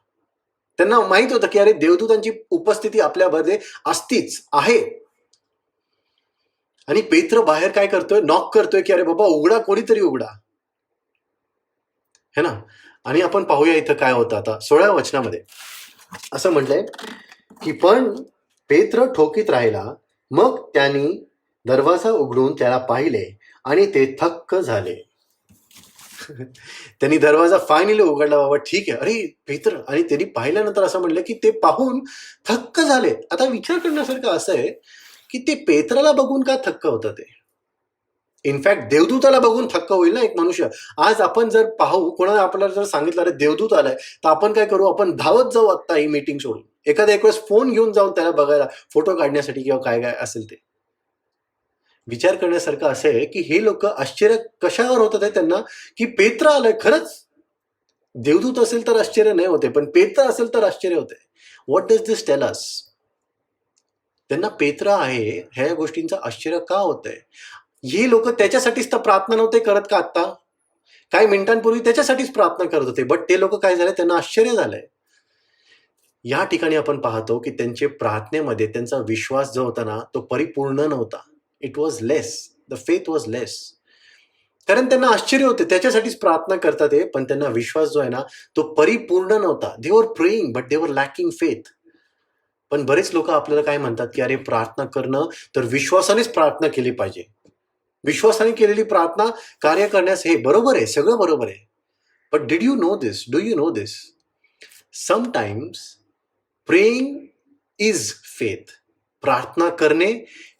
त्यांना माहित होतं की अरे देवदूतांची उपस्थिती आपल्यामध्ये असतीच आहे. आणि पेत्र बाहेर काय करतोय, नॉक करतोय की अरे बाबा उघडा, कोणीतरी उघडा, है ना. आणि आपण पाहूया इथं काय होतं. आता 16व्या वचनामध्ये असं म्हटलंय की पण पेत्र ठोकीत राहिला, मग त्यांनी दरवाजा उघडून त्याला पाहिले आणि ते थक्क झाले. त्यांनी दरवाजा फायनली उघडला, बाबा ठीक आहे, अरे पेत्र. आणि त्यांनी पाहिल्यानंतर असं म्हटलं की ते पाहून थक्क झाले. आता विचार करण्यासारखं असं आहे की ते पेत्राला बघून का थक्क होतं ते. इनफॅक्ट देवदूताला बघून थक्क होईल ना एक मनुष्य. आज आपण जर पाहू, कोणाला आपल्याला जर सांगितलं अरे देवदूत आलाय, तर आपण काय करू, आपण धावत जाऊ आत्ता ही मीटिंग सोडून. एखाद्या एक वेळेस फोन घेऊन जाऊन त्याला बघायला, फोटो काढण्यासाठी किंवा काय काय असेल ते. विचार करण्यासारखं असं आहे की हे लोक आश्चर्य कशावर होतं ते त्यांना, की पेत्र आलंय. खरंच देवदूत असेल तर आश्चर्य नाही होते, पण पेत्र असेल तर आश्चर्य होते. What does this tell us? त्यांना पेत्र आहे ह्या गोष्टींचं आश्चर्य का होतंय? हे लोक त्याच्यासाठीच तर प्रार्थना नव्हते करत का आत्ता? काही मिनिटांपूर्वी त्याच्यासाठीच प्रार्थना करत होते, बट ते लोक काय झाले, त्यांना आश्चर्य झालंय. या ठिकाणी आपण पाहतो की त्यांचे प्रार्थनेमध्ये त्यांचा विश्वास जो होता ना, तो परिपूर्ण नव्हता. It was less. The faith was less. कारण त्यांना आश्चर्य होते, त्याच्यासाठीच प्रार्थना करतात ते, पण त्यांना विश्वास जो आहे ना, तो परिपूर्ण नव्हता. दे वर प्रेइंग बट दे वर लॅकिंग फेथ. पण बरेच लोक आपल्याला काय म्हणतात की अरे प्रार्थना करणं तर विश्वासानेच प्रार्थना केली पाहिजे. विश्वासाने केलेली प्रार्थना कार्य करण्यास, हे बरोबर आहे, सगळं बरोबर आहे. But did you know this? Do you know this? Sometimes praying is faith. प्रार्थना करणे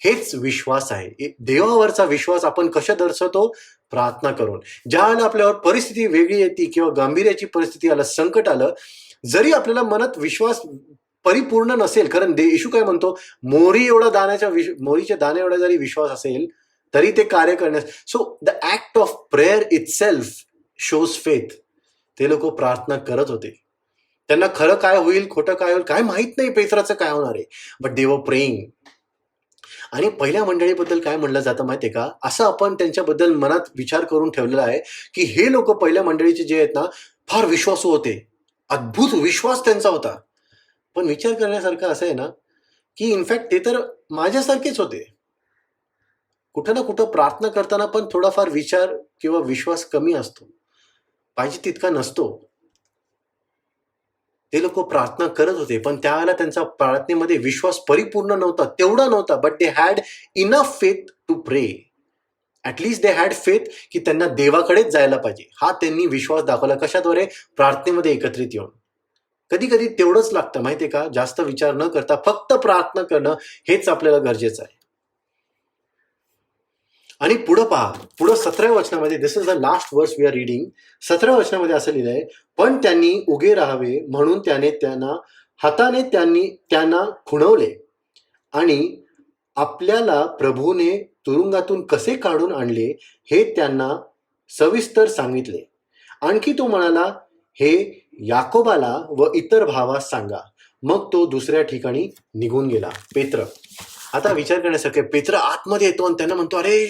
हेच विश्वास आहे. देवावरचा विश्वास आपण कशा दर्शवतो? प्रार्थना करून. ज्या वेळेला आपल्यावर परिस्थिती वेगळी येते किंवा गांभीर्याची परिस्थिती आलं, संकट आलं, जरी आपल्याला मनात विश्वास परिपूर्ण नसेल, कारण येशू काय म्हणतो, मोरीच्या दाण्या एवढा जरी विश्वास असेल तरी ते कार्य करण्यास. So the act of prayer itself shows faith. ते लोक प्रार्थना करत होते. त्यांना खरं काय होईल, खोटं काय होईल, काय माहित नाही, पेत्राचं काय होणार आहे, बट दे वर प्रेइंग. आणि पहिल्या मंडळीबद्दल काय म्हणलं जातं माहितीये का? असं आपण त्यांच्याबद्दल मनात विचार करून ठेवलेला आहे की हे लोक पहिल्या मंडळीचे जे आहेत ना, फार विश्वासू होते. अद्भुत विश्वास त्यांचा होता. पण विचार करण्यासारखं असं आहे ना, की इनफॅक्ट ते तर माझ्यासारखेच होते. कुठं ना कुठं प्रार्थना करताना पण थोडाफार विचार किंवा विश्वास कमी असतो, पाहिजे तितका नसतो. ते लोक प्रार्थना करत होते, पण त्यावेळेला त्यांचा प्रार्थनेमध्ये विश्वास परिपूर्ण नव्हता, तेवढा नव्हता, but they had enough faith to pray. At least they had faith की त्यांना देवाकडेच जायला पाहिजे. हा त्यांनी विश्वास दाखवला. कशाद्वारे? प्रार्थनेमध्ये एकत्रित येऊन. कधी कधी तेवढंच लागतं माहितीये का, जास्त विचार न करता फक्त प्रार्थना करणं हेच आपल्याला गरजेचं आहे. आणि पुढं पहा, पुढं 17व्या वचनामध्ये, दिस इज द लास्ट वर्स वी आर रीडिंग. 17व्या वचनामध्ये असं लिहिलंय, पण त्यांनी उगे राहावे म्हणून हाताने त्यांना खुणवले आणि आपल्याला प्रभूने तुरुंगातून कसे काढून आणले हे त्यांना सविस्तर सांगितले. आणखी तो म्हणाला, हे याकोबाला व इतर भावास सांगा. मग तो दुसऱ्या ठिकाणी निघून गेला. पेत्र. आता विचार करण्यासारखं, पेत्र आतमध्ये येतो आणि त्यांना म्हणतो, अरे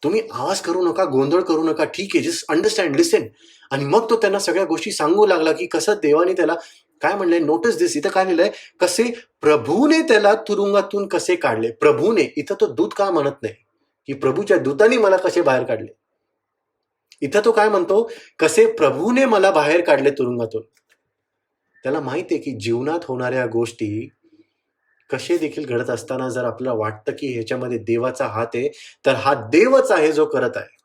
तुम्ही आवाज करू नका, गोंधळ करू नका, ठीक आहे, जस्ट अंडरस्टँड, लिसन. आणि मग तो त्यांना सगळ्या गोष्टी सांगू लागला की कसं देवाने त्याला काय म्हणलंय. नोटीस दिस, इथं काय लिहिलंय, कसे प्रभूने त्याला तुरुंगातून कसे काढले. प्रभूने, इथं तो दूत का म्हणत नाही की प्रभूच्या दूतांनी मला कसे बाहेर काढले. इथं तो काय म्हणतो, कसे प्रभूने मला बाहेर काढले तुरुंगातून. त्याला माहिती आहे की जीवनात होणाऱ्या गोष्टी कसे देखील घडत असताना जर आपल्याला वाटतं की ह्याच्यामध्ये देवाचा हात आहे, तर हा देवच आहे जो करत आहे.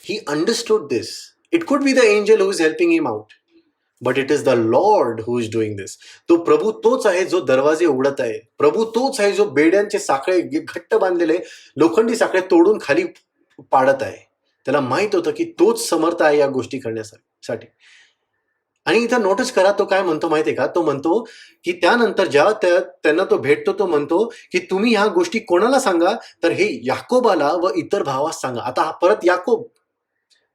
He understood this. It could be the angel who is helping him out, but it is the lord who is doing this. तो प्रभू तोच आहे जो दरवाजे उघडत आहे. प्रभू तोच आहे जो बेड्यांचे साखळे, घट्ट बांधलेले लोखंडी साखळे तोडून खाली पाडत आहे. त्याला माहित होतं की तोच समर्थ आहे या गोष्टी करण्यासाठी. आणि इथं नोटीस करा, तो काय म्हणतो माहितीये का, तो म्हणतो की त्यानंतर जेव्हा त्यांना तो भेटतो, तो म्हणतो की तुम्ही ह्या गोष्टी कोणाला सांगा, तर हे याकोबाला व इतर भावास सांगा. आता हा परत याकोब.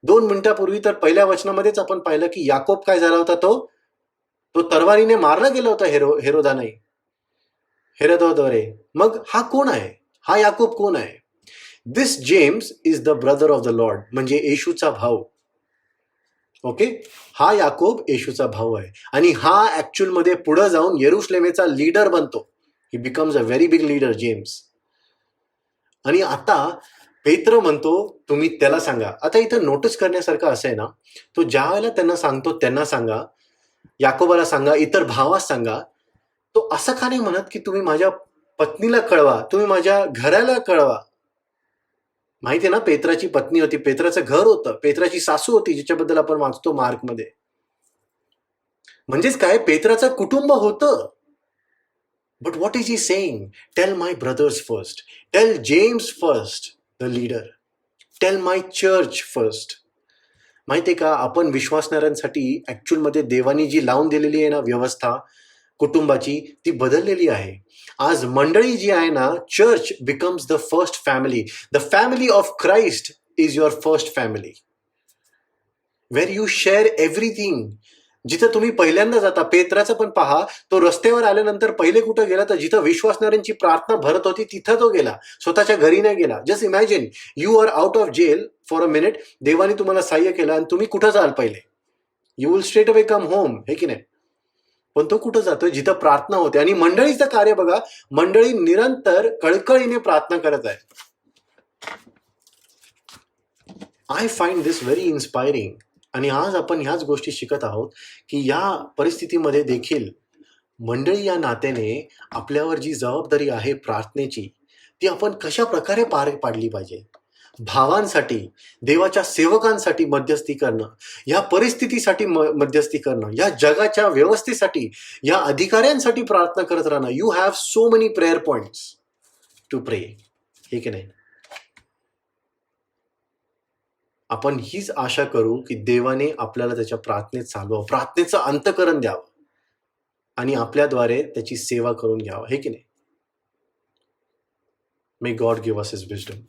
2 मिनिटापूर्वी तर पहिल्या वचनामध्येच आपण पाहिलं की याकोब काय झाला होता, तो तरवारीने मारला गेला होता हेरोदाद्वारे. मग हा कोण आहे? हा याकोब कोण आहे? This James is the brother of the Lord, म्हणजे येशूचा भाऊ. ओके, हा याकोब येशूचा भाऊ आहे. आणि हा ऍक्च्युअल मध्ये पुढे जाऊन येरुशलेमेचा लीडर बनतो. ही becomes a very big leader, James. आणि आता पेत्र म्हणतो तुम्ही त्याला सांगा. आता इथं नोटीस करण्यासारखं असं आहे ना, तो ज्या वेळेला त्यांना सांगतो, त्यांना सांगा, याकोबाला सांगा, इतर भावास सांगा, तो असं का नाही म्हणत की तुम्ही माझ्या पत्नीला कळवा, तुम्ही माझ्या घराला कळवा. माहिती आहे ना, पेत्राची पत्नी होती, पेत्राचं घर होतं, पेत्राची सासू होती, जिच्याबद्दल आपण वाचतो मार्कमध्ये. म्हणजेच काय, पेत्राचं कुटुंब होतं. But what is he saying? Tell my brothers first. Tell James first, the leader. Tell my church first. माहिती आहे का, आपण विश्वासणाऱ्यांसाठी ॲक्च्युअलमध्ये देवानी जी लावून दिलेली आहे ना व्यवस्था कुटुंबाची, ती बदललेली आहे. आज मंडळी जी आहे ना, church becomes the first family. The family of Christ is your first family, where you share everything. जिथं तुम्ही पहिल्यांदा जाता, पेत्राचं पण पहा, तो रस्त्यावर आल्यानंतर पहिले कुठं गेला, तर जिथं विश्वासणाऱ्यांची प्रार्थना भरत होती तिथं तो गेला, स्वतःच्या घरी नाही गेला. Just imagine, you are out of jail for a minute, देवाने तुम्हाला सहाय्य केलं आणि तुम्ही कुठं जाल पहिले? You will straight away come home, हे की नाही? पण तो कुठं जातोय? जिथं प्रार्थना होते. आणि मंडळीचं कार्य बघा, मंडळी निरंतर कळकळीने प्रार्थना करत आहे. I find this very inspiring. आणि आज आपण ह्याच गोष्टी शिकत आहोत की या परिस्थितीमध्ये देखील मंडळी या नात्याने आपल्यावर जी जबाबदारी आहे प्रार्थनेची, ती आपण कशा प्रकारे पार पाडली पाहिजे. भावांसाठी, देवाच्या सेवकांसाठी मध्यस्थी करणं, या परिस्थितीसाठी मध्यस्थी करणं, या जगाच्या व्यवस्थेसाठी, या अधिकाऱ्यांसाठी प्रार्थना करत राहणं. You have so many prayer points to pray, हे की नाही? आपण हीच आशा करू की देवाने आपल्याला त्याच्या प्रार्थनेत चालवावं, प्रार्थनेचं अंतःकरण द्यावं आणि आपल्याद्वारे त्याची सेवा करून घ्यावं, हे की नाही? May God give us his wisdom.